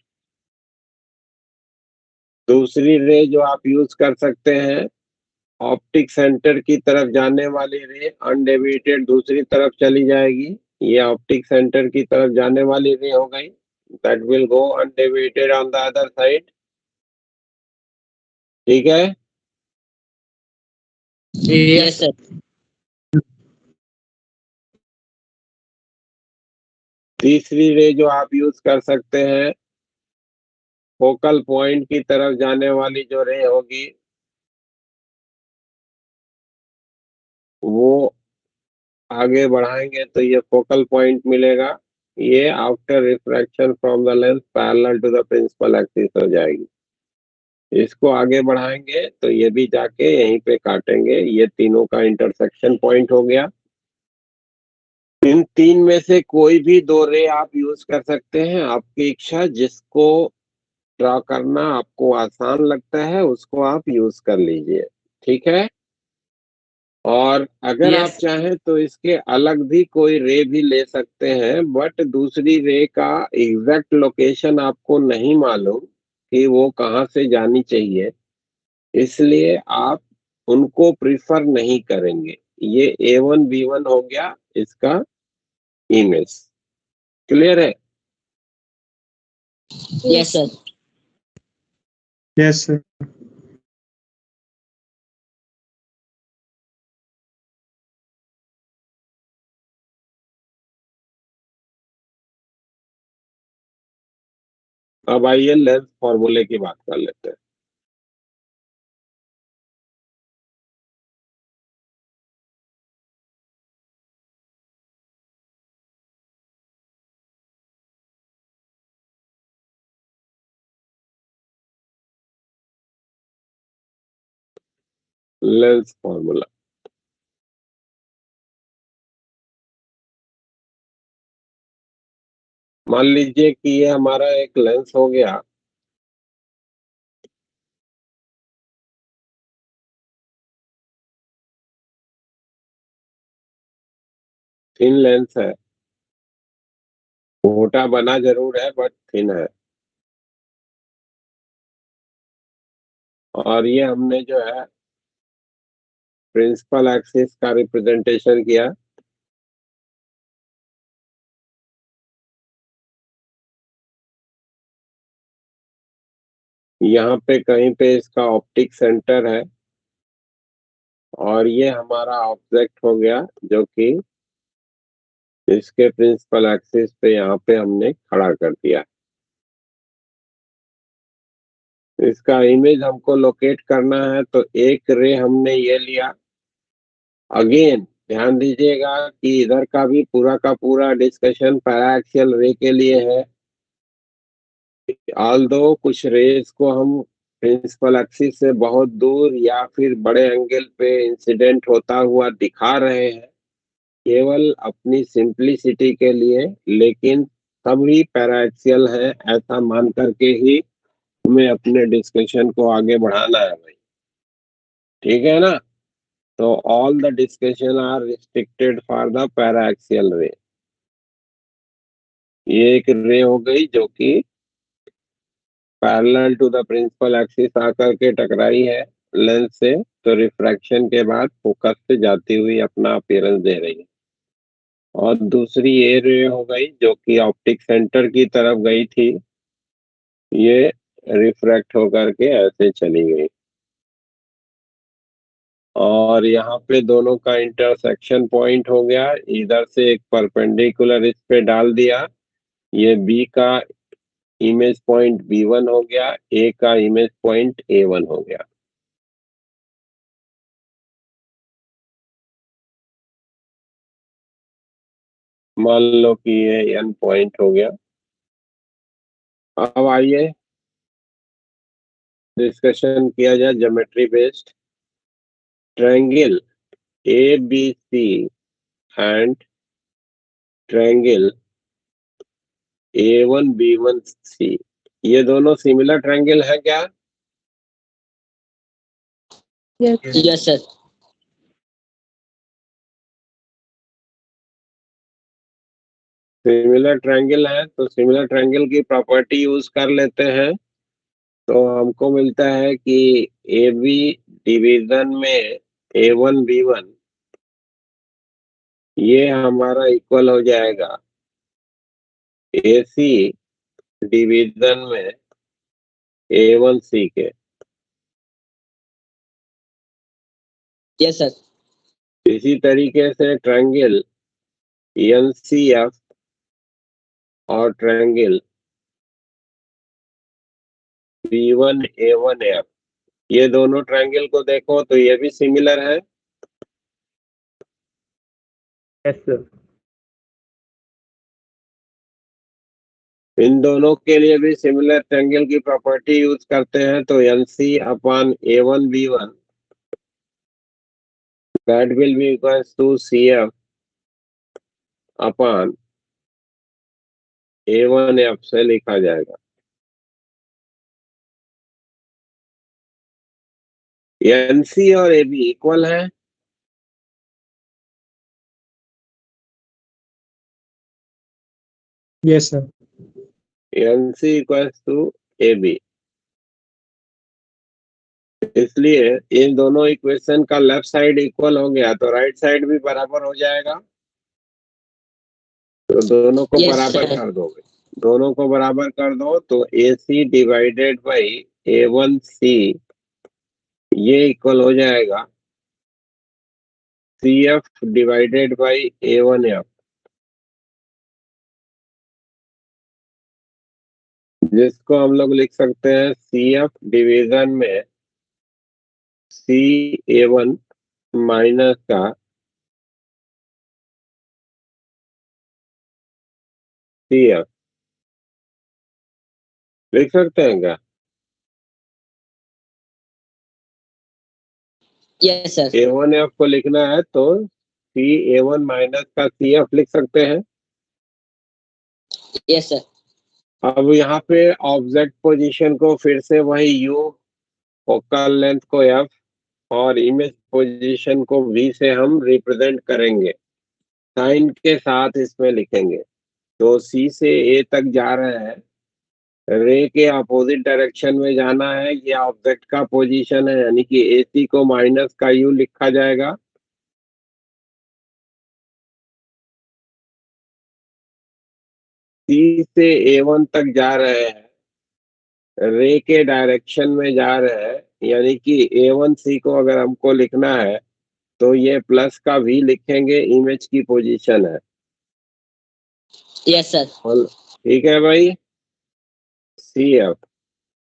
दूसरी रे जो आप यूज कर सकते हैं ऑप्टिक सेंटर की तरफ जाने वाली रे अनडेविएटेड दूसरी तरफ चली जाएगी। ये ऑप्टिक सेंटर की तरफ जाने वाली रे हो गई, that will go undeviated on the other side. ठीक है। Yes, sir. तीसरी रे जो आप यूज कर सकते हैं, फोकल पॉइंट की तरफ जाने वाली जो रे होगी वो आगे बढ़ाएंगे तो ये फोकल पॉइंट मिलेगा। ये after refraction from the lens parallel to the principal axis हो जाएगी। इसको आगे बढ़ाएंगे तो ये भी जाके यहीं पे काटेंगे। ये तीनों का इंटरसेक्शन पॉइंट हो गया। इन तीन में से कोई भी दो रे आप यूज कर सकते हैं, आपकी इच्छा। जिसको ड्रॉ करना आपको आसान लगता है उसको आप यूज कर लीजिए। ठीक है। और अगर Yes. आप चाहें तो इसके अलग भी कोई रे भी ले सकते हैं, बट दूसरी रे का एग्जैक्ट लोकेशन आपको नहीं मालूम कि वो कहाँ से जानी चाहिए, इसलिए आप उनको प्रिफर नहीं करेंगे। ये A1 B1 हो गया इसका इमेज। क्लियर है। Yes, sir. Yes, sir. अब आइए लेंस फॉर्मूले की बात कर लेते हैं। लेंस फॉर्मूला, मान लीजिए कि ये हमारा एक लेंस हो गया। थिन लेंस है, मोटा बना जरूर है बट थिन है। और ये हमने जो है प्रिंसिपल एक्सिस का रिप्रेजेंटेशन किया। यहाँ पे कहीं पे इसका ऑप्टिक सेंटर है और ये हमारा ऑब्जेक्ट हो गया जो कि इसके प्रिंसिपल एक्सिस पे यहाँ पे हमने खड़ा कर दिया। इसका इमेज हमको लोकेट करना है तो एक रे हमने ये लिया। अगेन ध्यान दीजिएगा कि इधर का भी पूरा का पूरा डिस्कशन पैराक्सियल रे के लिए है। ऑल्दो कुछ रेस को हम प्रिंसिपल एक्सिस से बहुत दूर या फिर बड़े एंगल पे इंसिडेंट होता हुआ दिखा रहे हैं केवल अपनी सिंपलिसिटी के लिए, लेकिन सभी पैराक्सियल है ऐसा मान करके ही हमें अपने डिस्कशन को आगे बढ़ाना है भाई। ठीक है ना। तो all the discussion are restricted for the paraxial ray. ये एक रे हो गई जो कि parallel to the principal axis आकर के टकराई है लेंस से, तो रिफ्रैक्शन के बाद फोकस से जाती हुई अपना अपीयरेंस दे रही है। और दूसरी ये रे हो गई जो कि ऑप्टिक सेंटर की तरफ गई थी, ये रिफ्रैक्ट होकर के ऐसे चली गई। और यहाँ पे दोनों का इंटरसेक्शन पॉइंट हो गया। इधर से एक परपेंडिकुलर इस पे डाल दिया। ये बी का इमेज पॉइंट B1 हो गया, ए का इमेज पॉइंट A1 हो गया। मान लो कि ये एन पॉइंट हो गया। अब आइए डिस्कशन किया जाए geometry based. Triangle ABC and triangle A1B1C, ये दोनों सिमिलर ट्रायंगल है क्या? Yes. Yes, sir. Similar triangle है तो सिमिलर ट्रायंगल की प्रॉपर्टी यूज कर लेते हैं। तो हमको मिलता है कि ए बी डिवीजन में A1B1 ये हमारा इक्वल हो जाएगा AC डिवीजन में A1C के। Yes, sir. इसी तरीके से ट्रायंगल NCF और ट्रायंगल B1A1F ये दोनों ट्रायंगल को देखो तो ये भी सिमिलर है। Yes, sir. इन दोनों के लिए भी सिमिलर ट्रायंगल की प्रॉपर्टी यूज करते हैं तो NC upon A1B1 that will be equals to CF upon A1F से लिखा जाएगा। NC और AB इक्वल है। Yes, sir. NC equals to AB। इसलिए इन दोनों इक्वेशन का लेफ्ट साइड इक्वल हो गया तो राइट साइड भी बराबर हो जाएगा। तो दोनों को Yes, बराबर sir. कर दोगे, दोनों को बराबर कर दो तो AC डिवाइडेड बाई A1C ये इक्वल हो जाएगा CF डिवाइडेड बाई A1F, जिसको हम लोग लिख सकते हैं CF डिवीजन में CA1 माइनस का CF लिख सकते हैं क्या? Yes, sir. A1F को लिखना है तो CA1 माइनस का CF लिख सकते हैं। Yes, sir. अब यहाँ पे ऑब्जेक्ट पोजीशन को फिर से वही U, फोकल लेंथ को F और इमेज पोजीशन को V से हम रिप्रेजेंट करेंगे, साइन के साथ इसमें लिखेंगे। तो C से A तक जा रहे हैं, रे के अपोजिट डायरेक्शन में जाना है, ये ऑब्जेक्ट का पोजीशन है, यानी कि AC को माइनस का U लिखा जाएगा। C से A1 तक जा रहे हैं, रे के डायरेक्शन में जा रहे हैं, यानी कि A1C को अगर हमको लिखना है तो ये प्लस का V लिखेंगे, इमेज की पोजीशन है। Yes, sir. ठीक है भाई। CF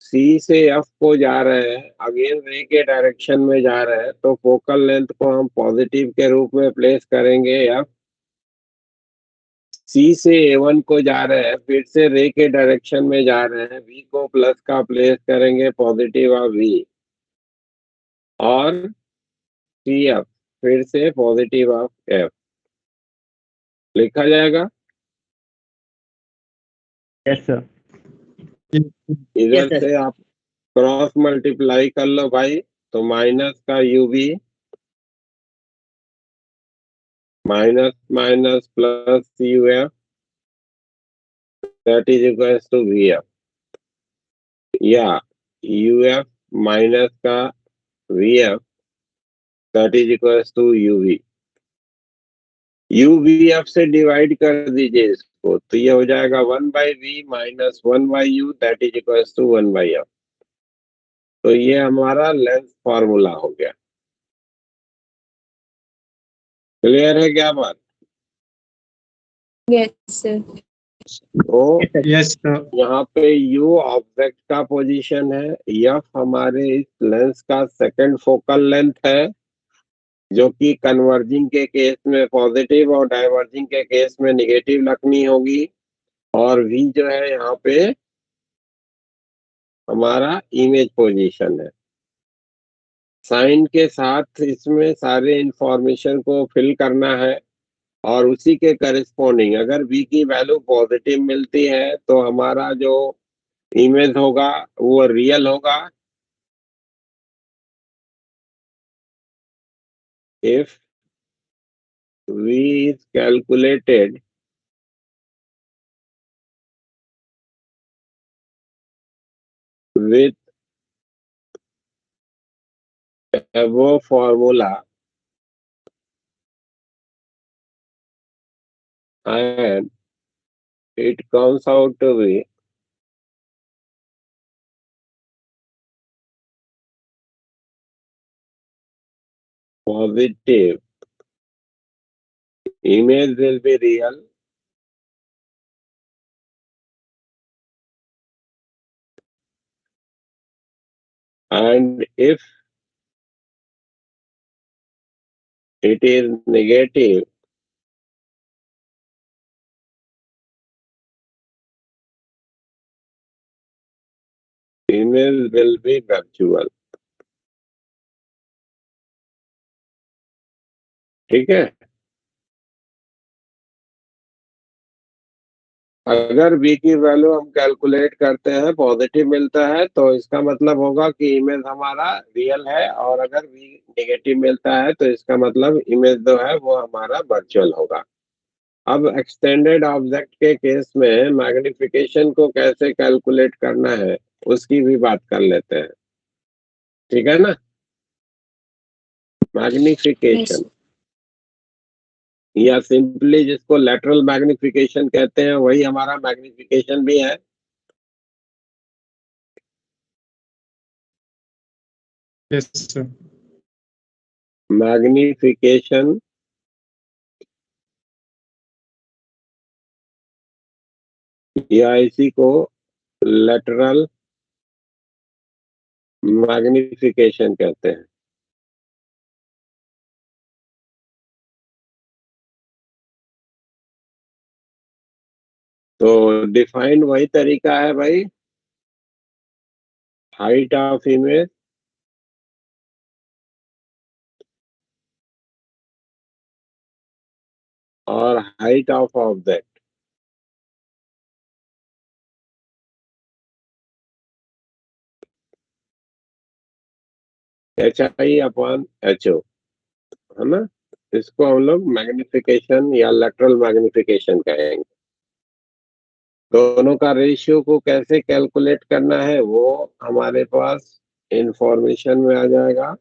C से F को जा रहे हैं, अगेन रे के डायरेक्शन में जा रहे हैं तो फोकल लेंथ को हम पॉजिटिव के रूप में प्लेस करेंगे F। C से A1 को जा रहे हैं, फिर से रे के डायरेक्शन में जा रहे हैं, V को प्लस का प्लेस करेंगे पॉजिटिव ऑफ V और CF फिर से पॉजिटिव ऑफ F लिखा जाएगा। Yes, sir. इधर Yes, sir. से आप क्रॉस मल्टीप्लाई कर लो भाई, तो माइनस का UV minus minus plus UF that is equals to VF, या UF माइनस का VF that is equals to UV। UVF से डिवाइड कर दीजिए इसको तो ये हो जाएगा 1/V minus 1/U that is equals to 1/F। तो ये हमारा लेंथ फॉर्मूला हो गया। क्लियर है क्या बात? Yes, sir. तो Yes, sir. यहाँ पे U ऑब्जेक्ट का पोजीशन है, F हमारे इस लेंस का सेकंड फोकल लेंथ है, जो कि कन्वर्जिंग के केस में पॉजिटिव और डाइवर्जिंग के केस में निगेटिव रखनी होगी, और V जो है यहाँ पे हमारा इमेज पोजीशन है। साइन के साथ इसमें सारे इंफॉर्मेशन को फिल करना है और उसी के करिस्पॉन्डिंग अगर V की वैल्यू पॉजिटिव मिलती है तो हमारा जो इमेज होगा वो रियल होगा। If V is calculated with वो formula and it comes out to be positive, image will be real, and if it is negative, image will be virtual. ठीक है। अगर v की वैल्यू हम कैलकुलेट करते हैं पॉजिटिव मिलता है तो इसका मतलब होगा कि इमेज हमारा रियल है, और अगर v नेगेटिव मिलता है तो इसका मतलब इमेज जो है वो हमारा वर्चुअल होगा। अब एक्सटेंडेड ऑब्जेक्ट के केस में मैग्निफिकेशन को कैसे कैलकुलेट करना है उसकी भी बात कर लेते हैं, ठीक है ना। मैग्निफिकेशन या सिंपली जिसको लेटरल मैग्निफिकेशन कहते हैं वही हमारा मैग्निफिकेशन भी है। Yes sir. मैग्निफिकेशन या इसी को लेटरल मैग्निफिकेशन कहते हैं। तो डिफाइंड वही तरीका है भाई, हाइट ऑफ इमेज और हाइट ऑफ ऑब्जेक्ट HI/HO है ना। इसको हम लोग मैग्निफिकेशन या लेटरल मैग्निफिकेशन कहेंगे। दोनों का रेशियो को कैसे कैलकुलेट करना है वो हमारे पास इंफॉर्मेशन में आ जाएगा।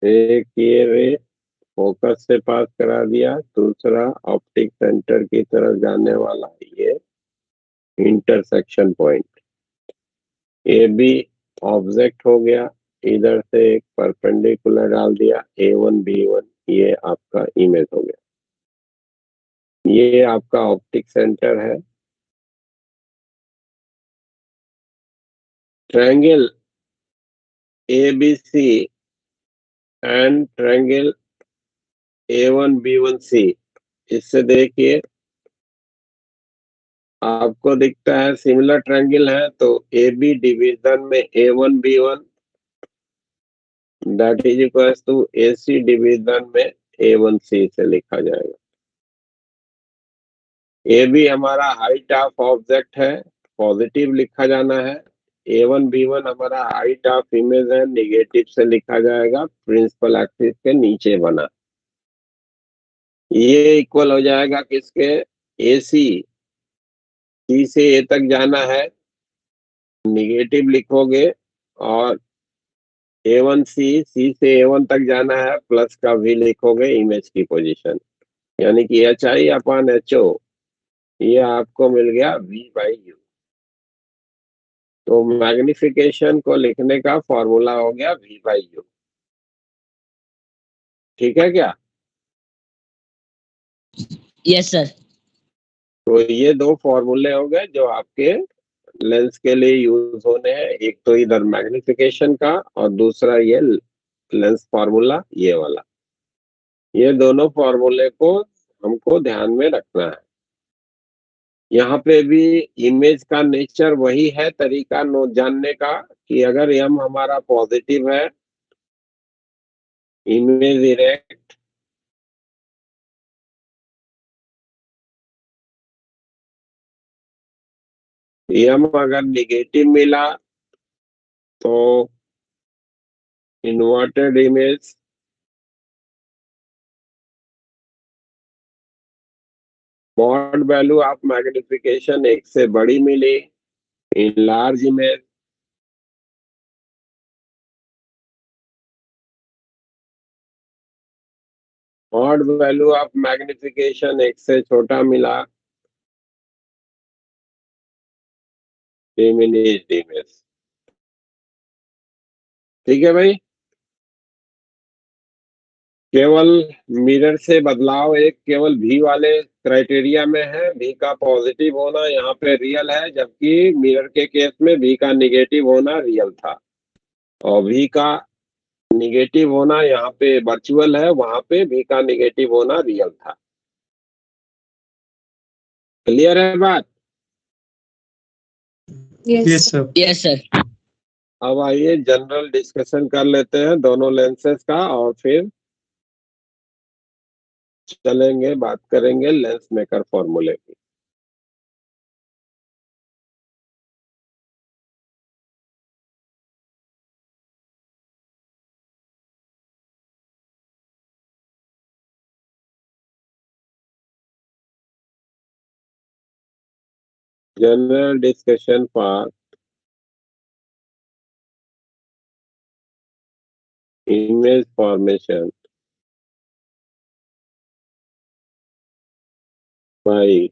एक ये रे फोकस से पास करा दिया, दूसरा ऑप्टिक सेंटर की तरफ जाने वाला ये इंटरसेक्शन पॉइंट, ये भी ऑब्जेक्ट हो गया। इधर से एक परपेंडिकुलर डाल दिया A1 B1, ये आपका इमेज हो गया। ये आपका ऑप्टिक सेंटर है। Triangle ABC and triangle A1B1C, इससे देखिए आपको दिखता है सिमिलर ट्रायंगल है तो AB डिवीजन में A1B1 that is equal to AC division में A1C से लिखा जाएगा। AB हमारा हाइट ऑफ ऑब्जेक्ट है, पॉजिटिव लिखा जाना है। A1B1 हमारा हाइट ऑफ इमेज है, निगेटिव से लिखा जाएगा, प्रिंसिपल एक्सिस के नीचे बना। ये इक्वल हो जाएगा किसके, AC, C से A तक जाना है, निगेटिव लिखोगे, और A1C, C से A1 तक जाना है, प्लस का भी लिखोगे इमेज की पोजीशन, यानी कि HI/HO ये आपको मिल गया V/U। तो मैग्निफिकेशन को लिखने का फॉर्मूला हो गया V/U। ठीक है क्या। Yes, sir. तो ये दो फॉर्मूले हो गए जो आपके लेंस के लिए यूज होने हैं, एक तो इधर मैग्निफिकेशन का और दूसरा ये लेंस फॉर्मूला ये वाला। ये दोनों फॉर्मूले को हमको ध्यान में रखना है। यहाँ पे भी इमेज का नेचर वही है, तरीका नो जानने का कि अगर m हमारा पॉजिटिव है, इमेज इरेक्ट, m अगर निगेटिव मिला तो inverted image, mod value of magnification 1 से बड़ी मिली enlarged image, mod value of magnification 1 से छोटा मिला डिमिनिश्ड इमेज। ठीक है भाई, केवल मिरर से बदलाव एक केवल भी वाले क्राइटेरिया में है, भी का पॉजिटिव होना यहाँ पे रियल है, जबकि मिरर के केस में भी का निगेटिव होना रियल था, और भी का निगेटिव होना यहाँ पे वर्चुअल है, वहां पे भी का निगेटिव होना रियल था। क्लियर है बात? Yes yes sir. Yes, sir. अब आइए जनरल डिस्कशन कर लेते हैं दोनों लेंसेज का, और फिर चलेंगे बात करेंगे लेंस मेकर फॉर्मूले की। General discussion for image formation by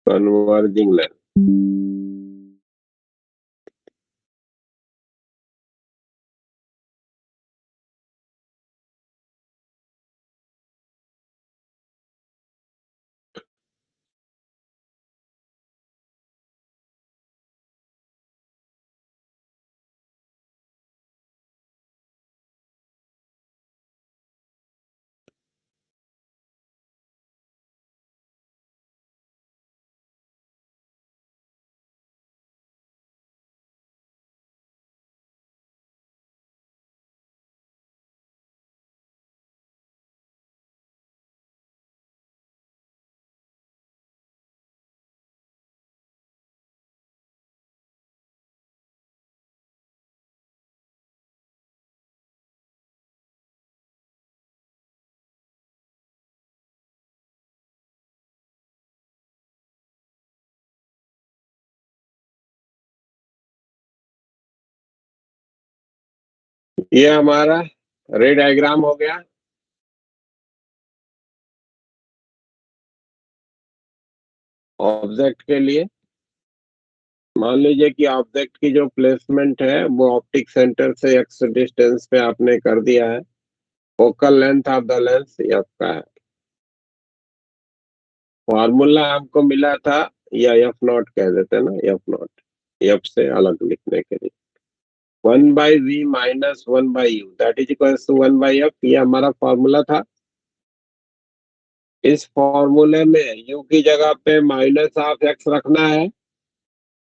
converging lens. ये हमारा रे डायग्राम हो गया। ऑब्जेक्ट के लिए मान लीजिए कि ऑब्जेक्ट की जो प्लेसमेंट है वो ऑप्टिक सेंटर से एक्स डिस्टेंस पे आपने कर दिया है। Focal length of the lens F का है। फॉर्मूला हमको मिला था, या एफ नॉट कह देते हैं ना, एफ नॉट, एफ से अलग लिखने के लिए 1/v minus 1/u that is equal to 1/f, ये हमारा फॉर्मूला था। इस फॉर्मूले में u की जगह पे माइनस ऑफ एक्स रखना है,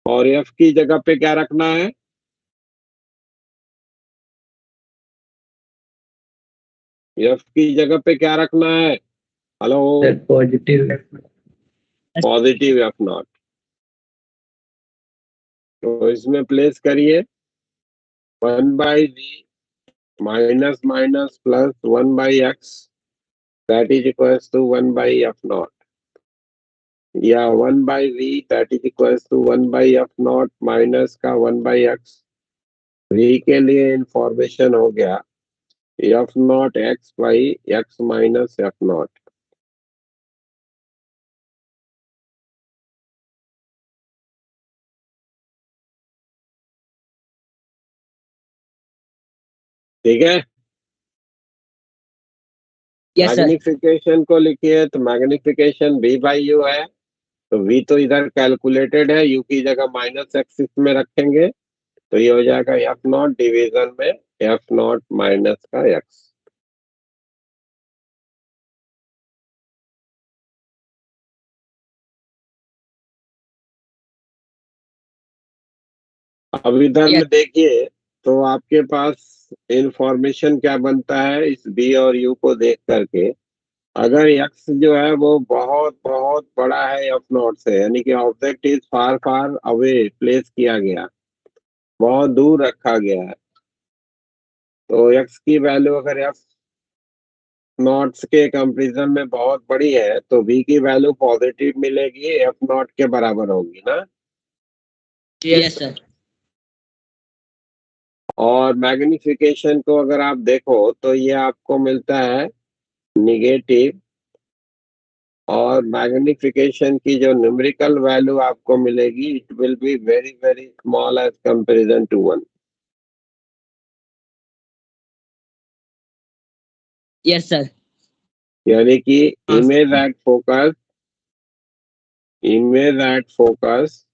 और f की जगह पे क्या रखना है? f की जगह पे क्या रखना है? Hello, sir positive. Positive f naught. तो इसमें प्लेस करिए 1/v minus minus plus 1/x that is equal to 1/f naught, या 1/v that is equal to 1/f naught minus का 1/x। v के लिए इंफॉर्मेशन हो गया f naught x by x minus f naught. ठीक है, Yes, sir. Magnification को लिखिए तो मैग्निफिकेशन v बाई यू है, तो v तो इधर कैलकुलेटेड है, u की जगह माइनस एक्स में रखेंगे, तो ये हो जाएगा एफ नॉट डिवीजन में एफ नॉट माइनस का एक्स। अब इधर में देखिए तो आपके पास इंफॉर्मेशन क्या बनता है इस बी और यू को देख करके। अगर एक्स जो है वो बहुत बहुत बड़ा है एफ नॉट से, यानी कि object is far far away place किया गया, बहुत दूर रखा गया है, तो एक्स की वैल्यू अगर एफ नॉट्स के कंपैरिजन में बहुत बड़ी है तो v की वैल्यू पॉजिटिव मिलेगी, एफ नॉट के बराबर होगी ना। Yes, sir. और मैग्निफिकेशन को अगर आप देखो तो ये आपको मिलता है निगेटिव, और मैग्निफिकेशन की जो न्यूमेरिकल वैल्यू आपको मिलेगी it will be very very small as comparison to 1। Yes, sir. यानी कि हाँ, image at focus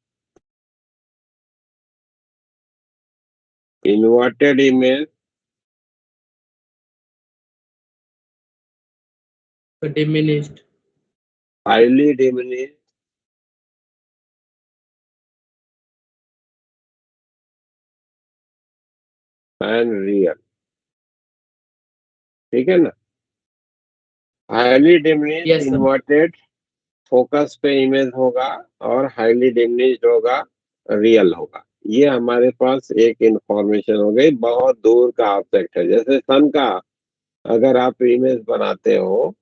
inverted image so diminished. highly diminished and real। ठीक है ना। Highly diminished Yes, sir. Inverted focus पे इमेज होगा और हाईली डिमिनिश्ड होगा रियल होगा। ये हमारे पास एक इंफॉर्मेशन हो गई, बहुत दूर का ऑब्जेक्ट है। जैसे सन का अगर आप इमेज बनाते हो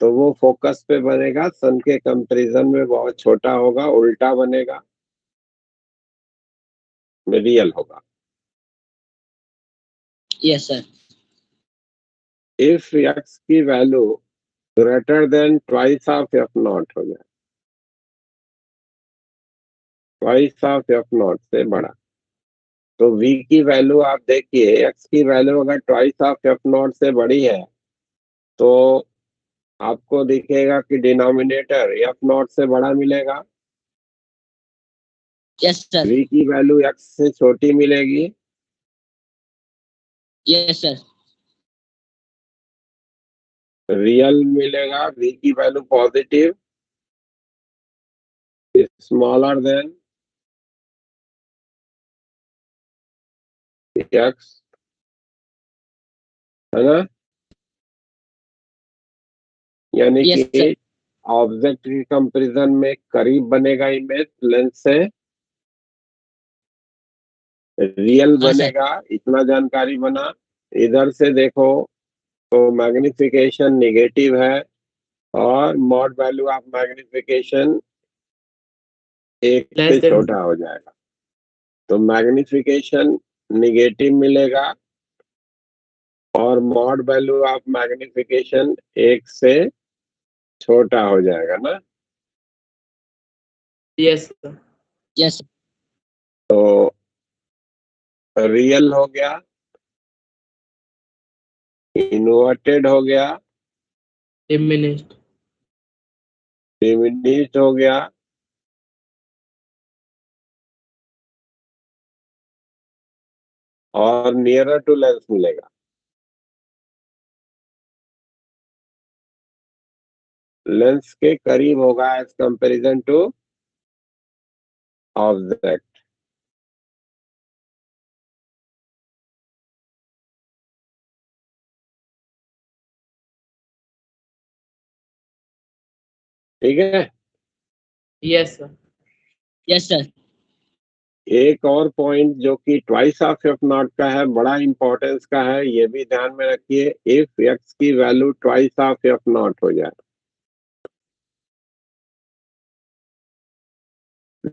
तो वो फोकस पे बनेगा, सन के कंपैरिजन में बहुत छोटा होगा, उल्टा बनेगा, रियल होगा। Yes, sir. इफ एक्स की value greater than twice of F not हो जाए, ट्वाइस ऑफ एफ नॉट से बड़ा, तो v की वैल्यू आप देखिए, x की वैल्यू अगर ट्वाइस ऑफ एफ नॉट से बड़ी है तो आपको दिखेगा कि डिनोमिनेटर एफ नॉट से बड़ा मिलेगा, Yes, sir. v की वैल्यू x से छोटी मिलेगी, Yes, sir. रियल मिलेगा, v की value positive smaller than x, है ना। यानी Yes, कि sir. ऑब्जेक्ट के कंपैरिजन में करीब बनेगा इमेज लेंस से, रियल हाँ, सर। बनेगा। इतना जानकारी बना। इधर से देखो तो मैग्निफिकेशन निगेटिव है और मॉड वैल्यू ऑफ मैग्निफिकेशन एक Less से than छोटा हो जाएगा, तो मैग्निफिकेशन निगेटिव मिलेगा और मॉड वैल्यू ऑफ मैग्निफिकेशन एक से छोटा हो जाएगा ना। yes, sir. Yes, sir. तो रियल हो गया, इन्वर्टेड हो गया, Diminished. डिमिनिश्ड हो गया, और नियरर टू लेंस मिलेगा। लेंस के करीब होगा एज कंपैरिजन टू ऑब्जेक्ट। ठीक है। Yes, sir. Yes, sir. एक और पॉइंट जो कि ट्वाइस ऑफ एफ नॉट का है, बड़ा इंपॉर्टेंस का है, ये भी ध्यान में रखिए। इफ एक्स की value twice of F not हो जाए,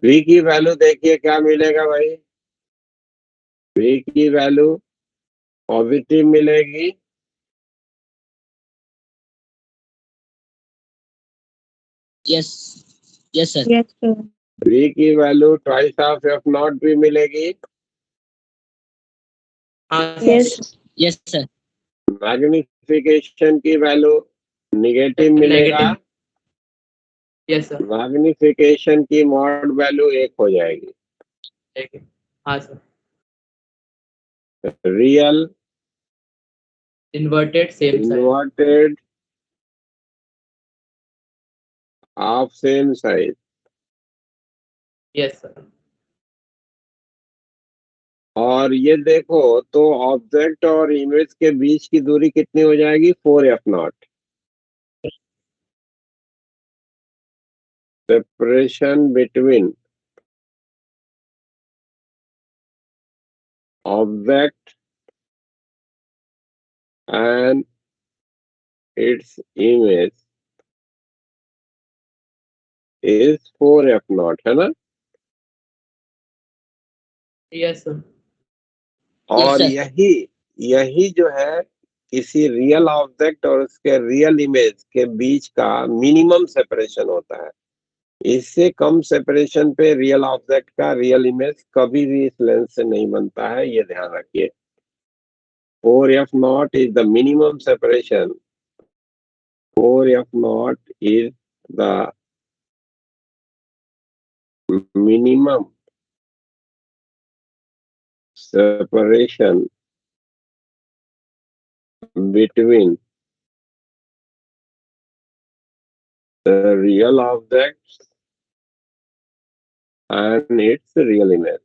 v की वैल्यू देखिए क्या मिलेगा भाई। v की वैल्यू पॉजिटिव मिलेगी, Yes. Yes, sir. Yes, sir. v की value twice of F not भी मिलेगी, हाँ, Yes. Yes, sir. मैग्निफिकेशन की वैल्यू निगेटिव मिलेगा, Negative. Yes, sir. मैग्निफिकेशन की मॉड वैल्यू एक हो जाएगी, Okay. हाँ, sir. Real Inverted, same side. Inverted of same size. Yes, sir. और ये देखो तो ऑब्जेक्ट और इमेज के बीच की दूरी कितनी हो जाएगी, 4f not. Separation between object and its image is 4f0, है ना? Yes sir. और sir. यही जो है किसी रियल ऑब्जेक्ट और उसके रियल इमेज के बीच का मिनिमम सेपरेशन होता है। इससे कम सेपरेशन पे रियल ऑब्जेक्ट का रियल इमेज कभी भी इस लेंस से नहीं बनता है, ये ध्यान रखिए। 4f0 is the minimum separation. 4f0 is the minimum separation between the real objects and its real image.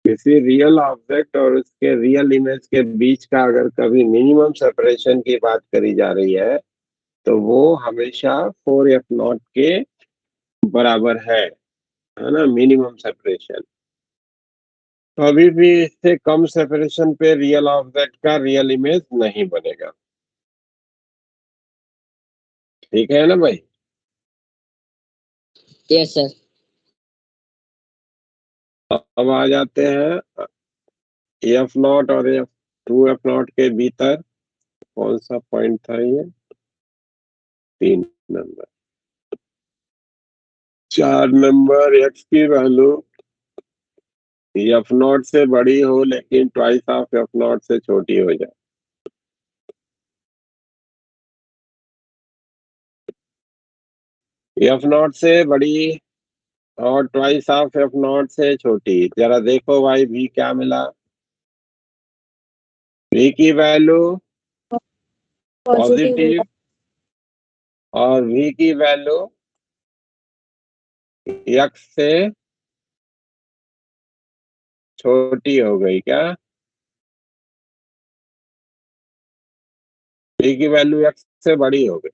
किसी रियल ऑब्जेक्ट और उसके रियल इमेज के बीच का अगर कभी मिनिमम सेपरेशन की बात करी जा रही है तो वो हमेशा 4f0 के बराबर है ना, मिनिमम सेपरेशन। कभी भी इससे कम सेपरेशन पे रियल ऑब्जेक्ट का रियल इमेज नहीं बनेगा। ठीक है ना भाई? Yes, sir. अब आ जाते हैं f0 और 2f0 के भीतर कौन सा पॉइंट था ये? 3 नंबर। 4 नंबर, x की वैल्यू f0 से बड़ी हो लेकिन ट्वाइस ऑफ f0 से छोटी हो जाए। f0 से बड़ी और ट्वाइस ऑफ f0 से छोटी। जरा देखो भाई v क्या मिला? v की वैल्यू पॉजिटिव और v की वैल्यू x से छोटी हो गई क्या? v की वैल्यू x से बड़ी हो गई,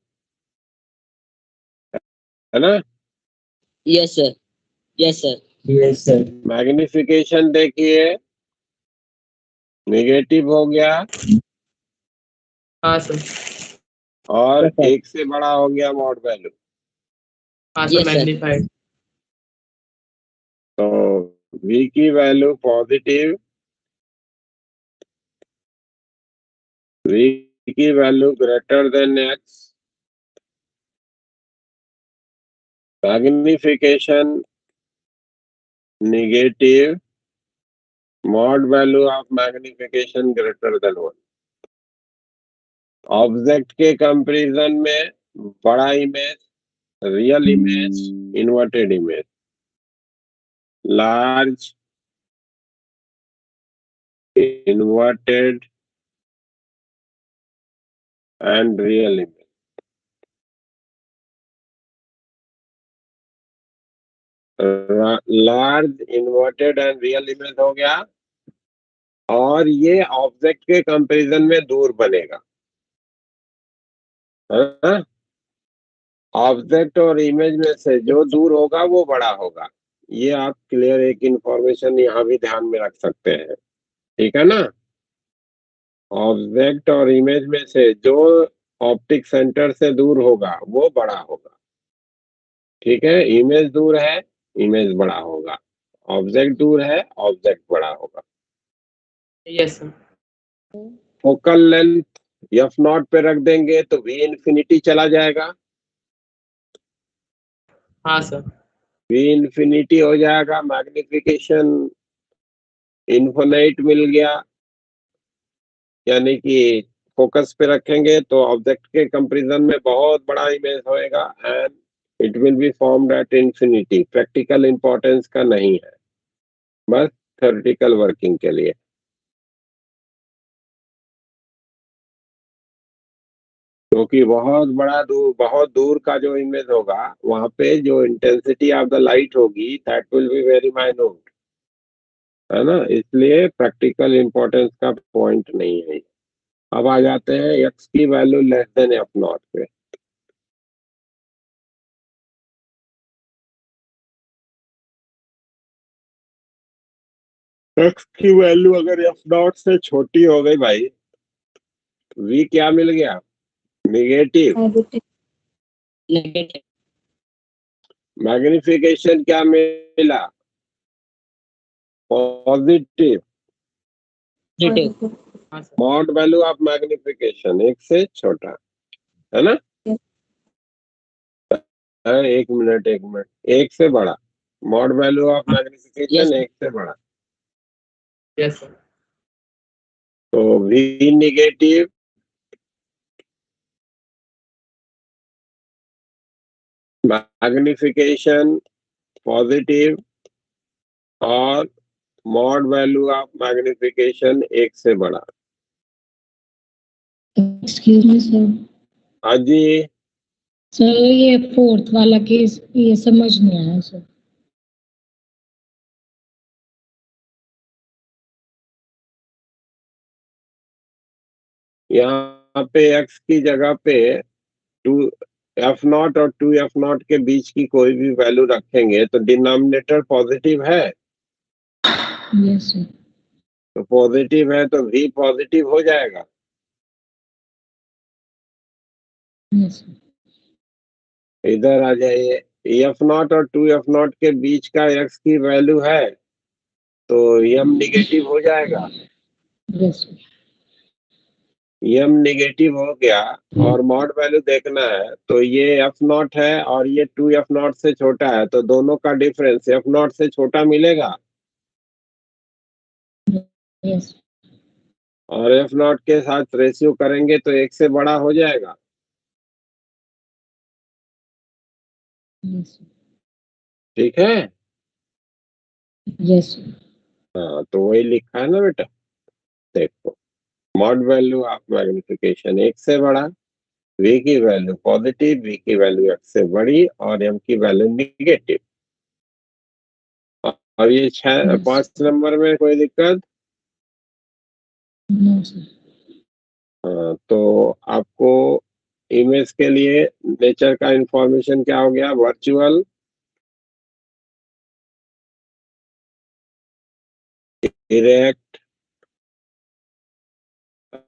है ना? Yes, sir. Yes, sir. Yes sir. Magnification देखिए, नेगेटिव हो गया हाँ सर। और Yes, sir. 1 से बड़ा हो गया मॉड वैल्यू। हाँ सर, Yes, sir. मैग्नीफाइड। तो v की वैल्यू पॉजिटिव, v की value greater than x, magnification negative, mod value of magnification greater than 1। Object के कंपैरिजन में बड़ा image, real image, inverted image, large inverted and real image. Large inverted and real image हो गया और ये object के comparison में दूर बनेगा। ऑब्जेक्ट और इमेज में से जो दूर होगा वो बड़ा होगा। ये आप क्लियर एक इंफॉर्मेशन यहाँ भी ध्यान में रख सकते हैं। ठीक है ना? ऑब्जेक्ट और इमेज में से जो ऑप्टिक सेंटर से दूर होगा वो बड़ा होगा। ठीक है? इमेज दूर है, इमेज बड़ा होगा। ऑब्जेक्ट दूर है, ऑब्जेक्ट बड़ा होगा। Yes sir. Focal length f0 पे रख देंगे तो v इंफिनिटी चला जाएगा। हाँ सर। v इंफिनिटी हो जाएगा, मैग्निफिकेशन इन्फिनाइट मिल गया, यानी कि फोकस पे रखेंगे तो ऑब्जेक्ट के कंपैरिजन में बहुत बड़ा इमेज होएगा and it will be formed at infinity. Practical importance का नहीं है, बस थ्योरेटिकल वर्किंग के लिए। क्योंकि बहुत दूर का जो इमेज होगा वहां पे जो इंटेंसिटी ऑफ द लाइट होगी that will be very minute, है ना? इसलिए प्रैक्टिकल इंपॉर्टेंस का पॉइंट नहीं है। अब आ जाते हैं x की वैल्यू लेस देन f0 पे। x की वैल्यू अगर एफ नॉट से छोटी हो गई भाई, v क्या मिल गया? निगेटिव। नेगेटिव। Negative. मैग्निफिकेशन क्या मिला? Positive. Positive. Mod value of magnification एक से छोटा, है ना? एक मिनट, एक से बड़ा। Mod value of magnification Yes. एक से बड़ा। Yes sir. तो v निगेटिव मैग्निफिकेशन पॉजिटिव और मॉड वैल्यू ऑफ मैग्निफिकेशन एक से बड़ा। Excuse me sir. हाँ जी, सर ये फोर्थ वाला केस ये समझ नहीं आया सर। यहाँ पे x की जगह पे टू एफ नॉट और टू एफ नॉट के बीच की कोई भी वैल्यू रखेंगे तो डिनोमिनेटर पॉजिटिव है, यस सर। तो पॉजिटिव है तो v पॉजिटिव हो जाएगा। Yes sir. इधर आ जाइए, एफ नॉट और टू एफ नॉट के बीच का x की वैल्यू है तो m निगेटिव हो जाएगा। Yes sir. m निगेटिव हो गया और मॉड वैल्यू देखना है तो ये एफ नॉट है और ये टू एफ नॉट से छोटा है, तो दोनों का डिफरेंस एफ नॉट से छोटा मिलेगा यस और एफ नॉट के साथ रेशियो करेंगे तो एक से बड़ा हो जाएगा। यस ठीक है, यस सर। हाँ तो वही लिखा है ना बेटा। देखो, मॉड वैल्यू ऑफ मैग्निफिकेशन एक से बड़ा, v की वैल्यू पॉजिटिव, v की वैल्यू x से बड़ी और m की वैल्यू निगेटिव। और ये Yes. 5 नंबर में कोई दिक्कत? No sir. हाँ, तो आपको इमेज के लिए नेचर का इंफॉर्मेशन क्या हो गया? Virtual, erect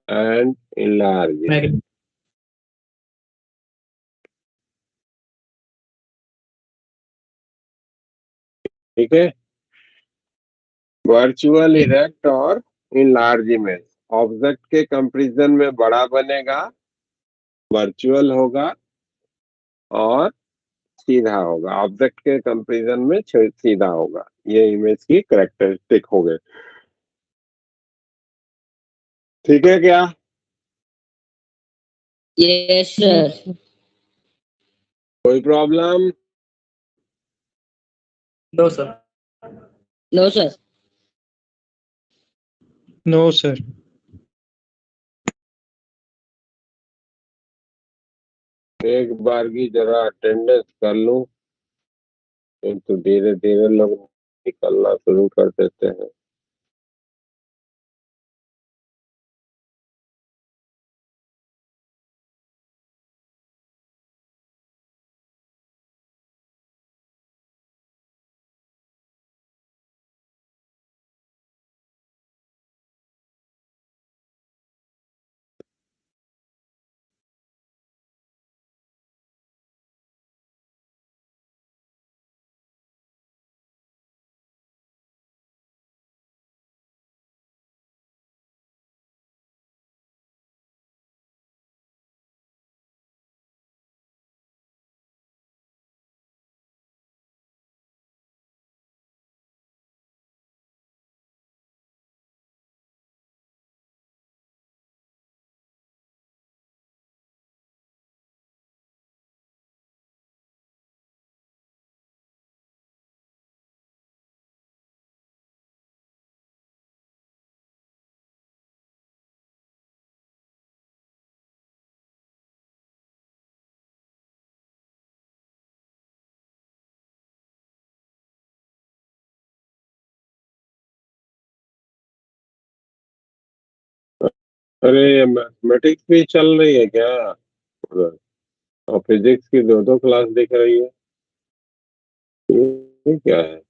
and enlarge. ठीक है, वर्चुअल, इरेक्ट और इनलार्ज इमेज। ऑब्जेक्ट के कंपैरिजन में बड़ा बनेगा, वर्चुअल होगा और सीधा होगा। ऑब्जेक्ट के कंपैरिजन में सीधा होगा। ये इमेज की कैरेक्टरिस्टिक हो गए। ठीक है क्या? Yes, sir. कोई problem? No sir. No, sir. No sir. एक बार की जरा अटेंडेंस कर लूं, तो धीरे धीरे लोग निकलना शुरू कर देते हैं। अरे मैथमेटिक्स भी चल रही है क्या उधर? और फिजिक्स की दो दो क्लास दिख रही है, ये क्या है?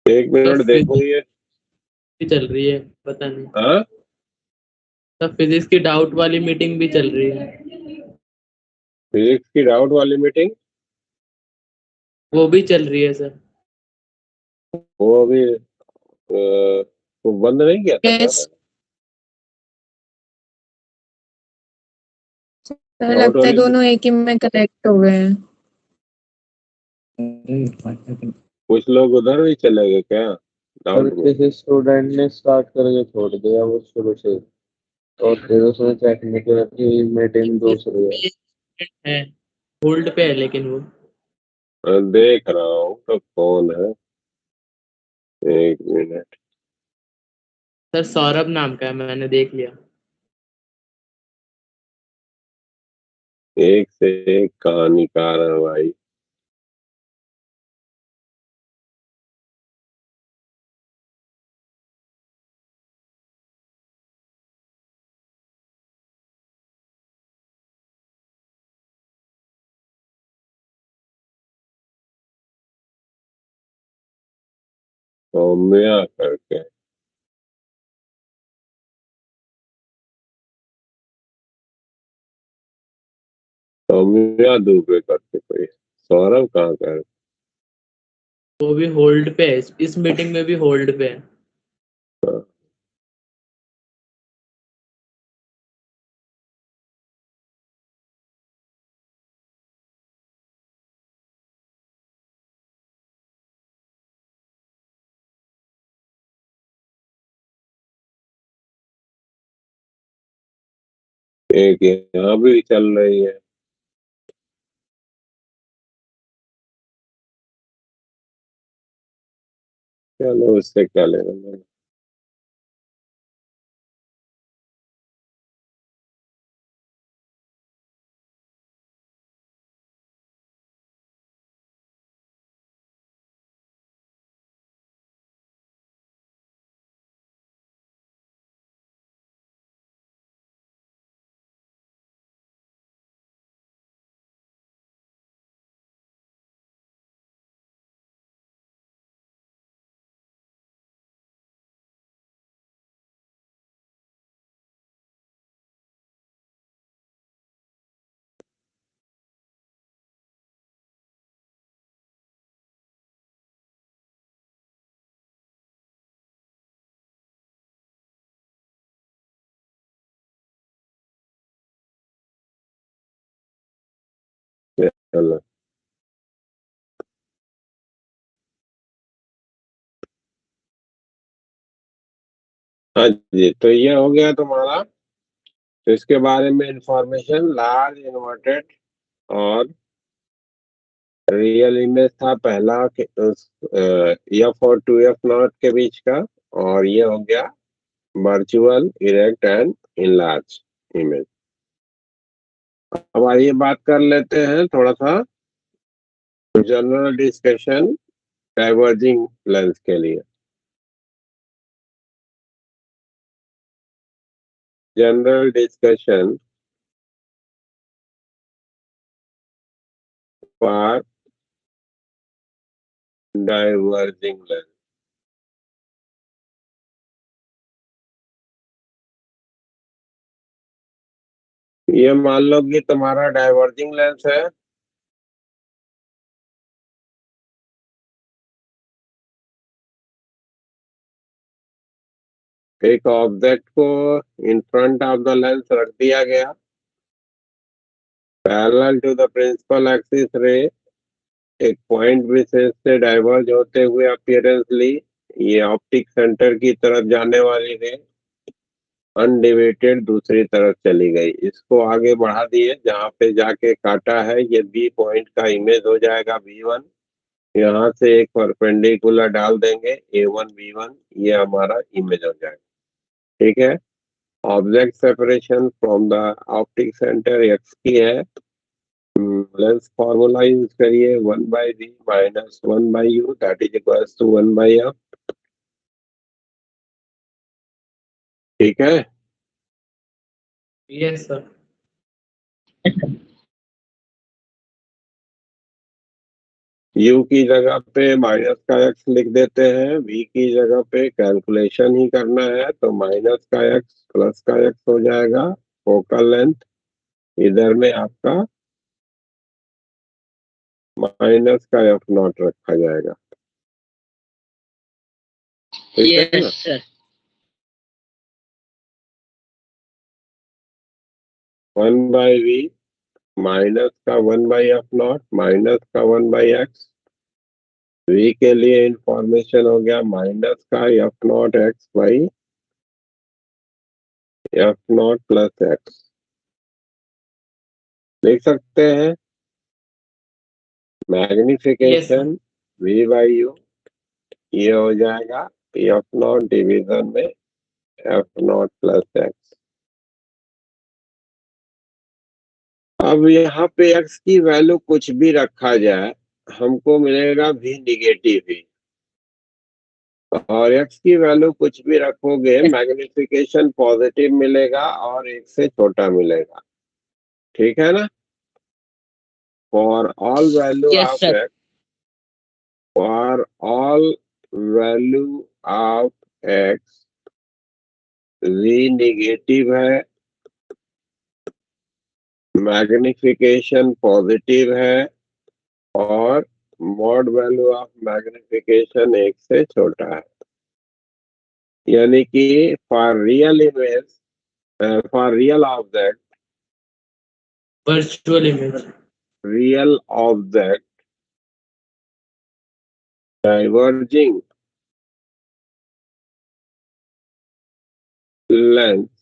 एक मिनट देखो ये। चल रही है, पता नहीं। हाँ, सब फिजिक्स की डाउट वाली मीटिंग भी चल रही है। फिजिक्स की डाउट वाली मीटिंग वो भी चल रही है सर। वो अभी वो बंद नहीं किया था क्या? यस सर, डाउट लगता है वाली दोनों एक ही में कनेक्ट हो गए हैं। कुछ लोग उधर भी चले गए क्या डाउट में? किसी स्टूडेंट ने स्टार्ट करके छोड़ दिया वो शुरू से, और फिर उसने टेक्निकल की मीटिंग दूसरी है। है होल्ड पे है लेकिन वो। देख रहा हूँ तो कौन है, एक मिनट। सर सौरभ नाम का है, मैंने देख लिया। एक से एक कहानीकार है भाई। सौम्या करके, सौम्या दुबे करके कोई है। सौरभ कहाँ का है? वो भी होल्ड पे है, इस मीटिंग में भी होल्ड पे है। हाँ, एक यहाँ भी चल रही है। चलो उससे क्या लेना देना। चलो, हाँ जी, तो ये हो गया तुम्हारा। तो इसके बारे में इंफॉर्मेशन, लार्ज इन्वर्टेड और रियल इमेज था पहला एफ और 2f0 के बीच का। और ये हो गया virtual erect and enlarge image. अब आइए बात कर लेते हैं थोड़ा सा जनरल डिस्कशन डाइवर्जिंग लेंस के लिए। General discussion for diverging lens. ये मान लो कि तुम्हारा डाइवर्जिंग लेंस है। एक ऑब्जेक्ट को in front of the lens रख दिया गया, parallel to the principal axis ray, एक पॉइंट विशेष से डाइवर्ज होते हुए अपीयरेंसली ये ऑप्टिक सेंटर की तरफ जाने वाली रे अनडिवेटेड दूसरी तरफ चली गई। इसको आगे बढ़ा दिए, जहां पे जाके काटा है ये बी पॉइंट का इमेज हो जाएगा B1। यहाँ से एक परपेंडिकुलर डाल देंगे A1 B1, ये हमारा इमेज हो जाएगा। ठीक है। Object separation from the optic centre x की है। लेंस फॉर्मूला यूज करिए 1/d - 1/u that is equals to 1/f। ठीक है। Yes sir. u की जगह पे माइनस का x लिख देते हैं, v की जगह पे कैलकुलेशन ही करना है तो माइनस का x प्लस का x हो जाएगा। फोकल लेंथ इधर में आपका माइनस का एफ नॉट रखा जाएगा। ठीक है ना? Yes, sir. 1/v माइनस का 1/f नॉट माइनस का 1/x। v के लिए इंफॉर्मेशन हो गया माइनस का F naught x by F not plus x. लिख सकते हैं मैग्निफिकेशन v बाई यू, ये हो जाएगा एफ नॉट डिवीजन में एफ नॉट प्लस एक्स। अब यहाँ पे x की वैल्यू कुछ भी रखा जाए हमको मिलेगा v निगेटिव ही, और x की वैल्यू कुछ भी रखोगे मैग्निफिकेशन पॉजिटिव मिलेगा और एक से छोटा मिलेगा। ठीक है ना? For all value Yes, of sir. x, for all value of x v negative है, मैग्निफिकेशन पॉजिटिव है और मॉड वैल्यू ऑफ मैग्निफिकेशन एक से छोटा है। यानी कि for real image, for real object, virtual image, real object diverging length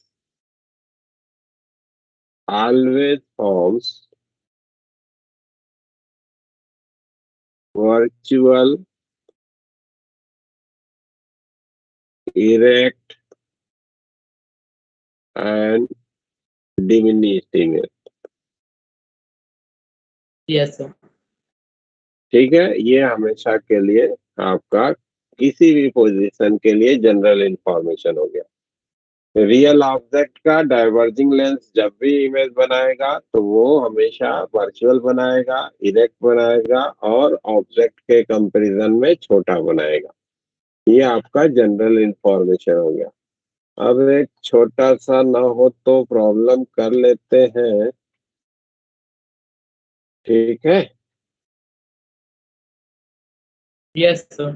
always forms virtual erect and diminished image। Yes sir. ठीक है, ये हमेशा के लिए आपका किसी भी पोजीशन के लिए जनरल इंफॉर्मेशन हो गया। रियल ऑब्जेक्ट का डाइवर्जिंग लेंस जब भी इमेज बनाएगा तो वो हमेशा वर्चुअल बनाएगा, इरेक्ट बनाएगा और ऑब्जेक्ट के कंपैरिजन में छोटा बनाएगा। ये आपका जनरल इंफॉर्मेशन हो गया। अब एक छोटा सा ना हो तो प्रॉब्लम कर लेते हैं। ठीक है, यस सर।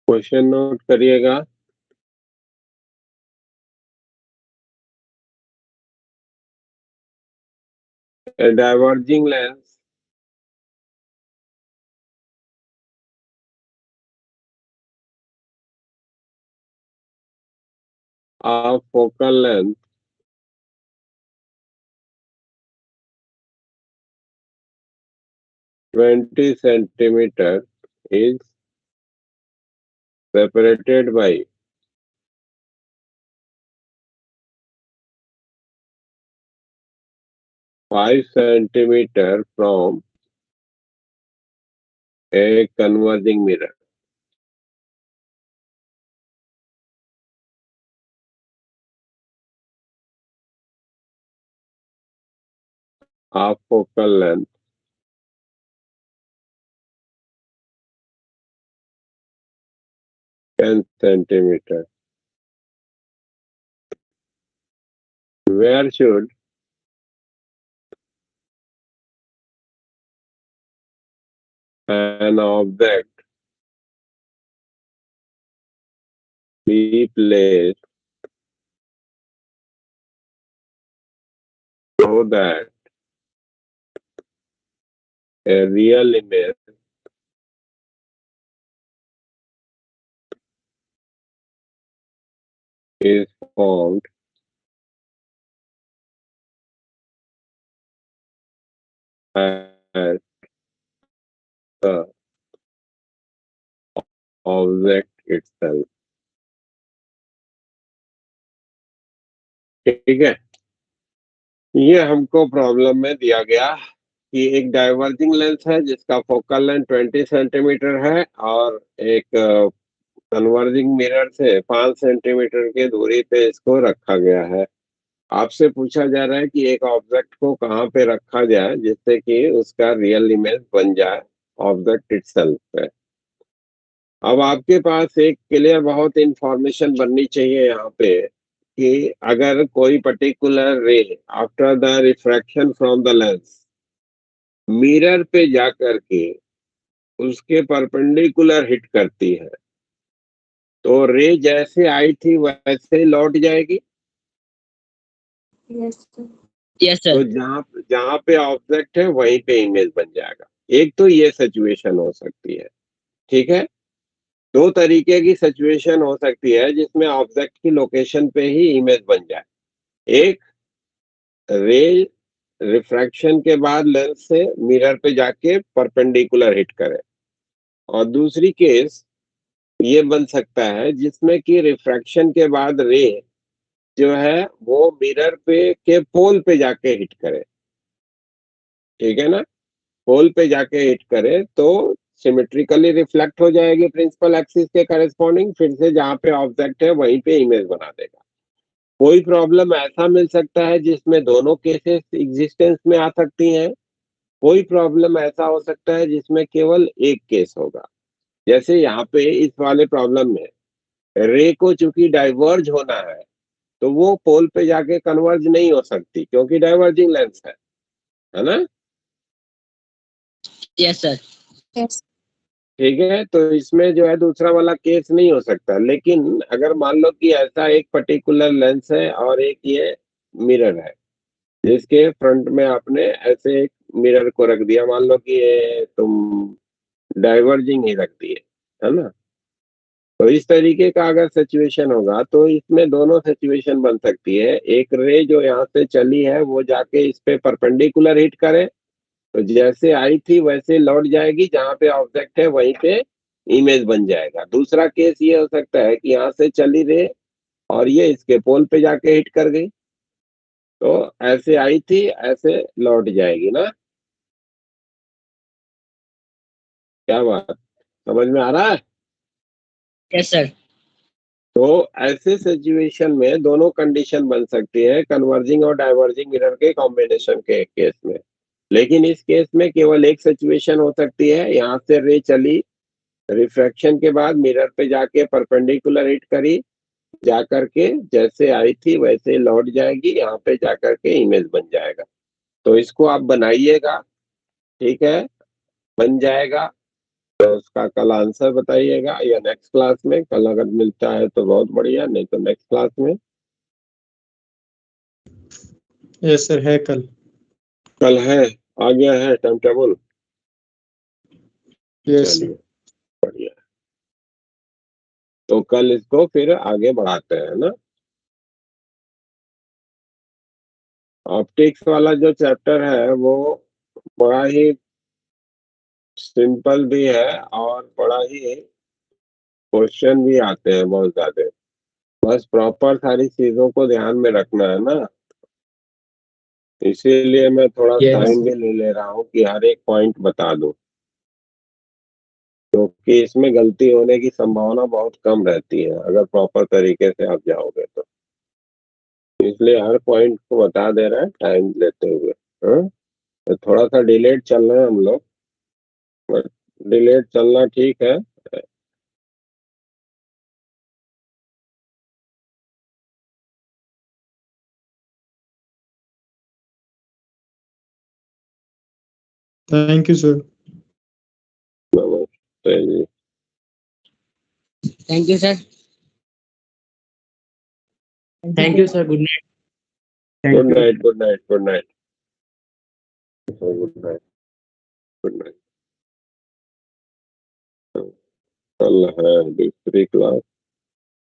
क्वेश्चन नोट करिएगा। A diverging lens of focal length (20 centimeter) is separated by 5 centimeter from a converging mirror. Of focal length (10 centimeter). Where should an object be placed so that a real image is formed as the object itself. ठीक है, ये हमको problem में दिया गया कि एक diverging lens है जिसका फोकल लेंथ 20 सेंटीमीटर है और एक कन्वर्जिंग मिरर से 5 सेंटीमीटर की दूरी पे इसको रखा गया है। आपसे पूछा जा रहा है कि एक ऑब्जेक्ट को कहाँ पे रखा जाए जिससे कि उसका रियल इमेज बन जाए ऑब्जेक्ट इटसेल्फ पे। अब आपके पास एक क्लियर बहुत इंफॉर्मेशन बननी चाहिए यहाँ पे कि अगर कोई पर्टिकुलर रे after the refraction from the lens mirror पे जाकर के उसके परपेंडिकुलर हिट करती है तो रे जैसे आई थी वैसे लौट जाएगी। Yes sir. Yes, तो sir. जहाँ पे ऑब्जेक्ट है वहीं पे इमेज बन जाएगा। एक तो ये सिचुएशन हो सकती है, ठीक है। दो तरीके की सिचुएशन हो सकती है जिसमें ऑब्जेक्ट की लोकेशन पे ही इमेज बन जाए। एक, रे रिफ्रैक्शन के बाद लेंस से मिरर पे जाके परपेंडिकुलर हिट करे, और दूसरी केस ये बन सकता है जिसमें कि रिफ्रैक्शन के बाद रे जो है वो मिरर पे के पोल पे जाके हिट करे, ठीक है ना। पोल पे जाके हिट करे तो सिमेट्रिकली रिफ्लेक्ट हो जाएगी प्रिंसिपल एक्सिस के करेस्पॉन्डिंग, फिर से जहाँ पे ऑब्जेक्ट है वहीं पे इमेज बना देगा। कोई प्रॉब्लम ऐसा मिल सकता है जिसमें दोनों केसेस एग्जिस्टेंस में आ सकती हैं, कोई प्रॉब्लम ऐसा हो सकता है जिसमें केवल एक केस होगा। जैसे यहाँ पे इस वाले प्रॉब्लम में रे को चूंकि डाइवर्ज होना है तो वो पोल पे जाके कन्वर्ज नहीं हो सकती क्योंकि डाइवर्जिंग लेंस है ना। Yes, sir. यस। ठीक है, तो इसमें जो है दूसरा वाला केस नहीं हो सकता। लेकिन अगर मान लो कि ऐसा एक पर्टिकुलर लेंस है और एक ये मिरर है जिसके फ्रंट में आपने ऐसे एक मिरर को रख दिया, मान लो कि ये तुम डाइवर्जिंग ही रख दिए, है ना। तो इस तरीके का अगर सिचुएशन होगा तो इसमें दोनों सिचुएशन बन सकती है। एक रे जो यहाँ से चली है वो जाके इस पे परपेंडिकुलर हिट करे तो जैसे आई थी वैसे लौट जाएगी, जहाँ पे ऑब्जेक्ट है वहीं पे इमेज बन जाएगा। दूसरा केस ये हो सकता है कि यहाँ से चली रे और ये इसके पोल पे जाके हिट कर गई तो ऐसे आई थी ऐसे लौट जाएगी ना। क्या बात समझ में आ रहा है। Yes, sir. तो ऐसे सिचुएशन में दोनों कंडीशन बन सकती है कन्वर्जिंग और डाइवर्जिंग मिरर के कॉम्बिनेशन के केस में। लेकिन इस केस में केवल एक सिचुएशन हो सकती है, यहाँ से रे चली, रिफ्रैक्शन के बाद मिरर पे जाके परपेंडिकुलर हिट करी, जाकर के जैसे आई थी वैसे लौट जाएगी, यहाँ पे जाकर के इमेज बन जाएगा। तो इसको आप बनाइएगा, ठीक है, बन जाएगा। तो उसका कल आंसर बताइएगा या नेक्स्ट क्लास में। कल अगर मिलता है तो बहुत बढ़िया, नहीं तो नेक्स्ट क्लास में। यस सर, है कल। कल है, आ गया है टाइम टेबल। यस चलिए बढ़िया, तो कल इसको फिर आगे बढ़ाते हैं ना। ऑप्टिक्स वाला जो चैप्टर है वो बड़ा ही सिंपल भी है और बड़ा ही क्वेश्चन भी आते हैं बहुत ज्यादा। बस प्रॉपर सारी चीजों को ध्यान में रखना है ना, इसीलिए मैं थोड़ा Yes. टाइम भी ले रहा हूँ कि हर एक पॉइंट बता दूं, क्योंकि इसमें गलती होने की संभावना बहुत कम रहती है अगर प्रॉपर तरीके से आप जाओगे तो। इसलिए हर पॉइंट को बता दे रहा है टाइम लेते हुए। हाँ? तो थोड़ा सा डिलेड चल रहे हैं हम लोग, बट डिलेड चलना ठीक है। Thank you sir. नमस्ते जी। Thank you, sir. Thank you sir, good night. Good night, good night, good night, good night, good night. कल है दूसरी क्लास।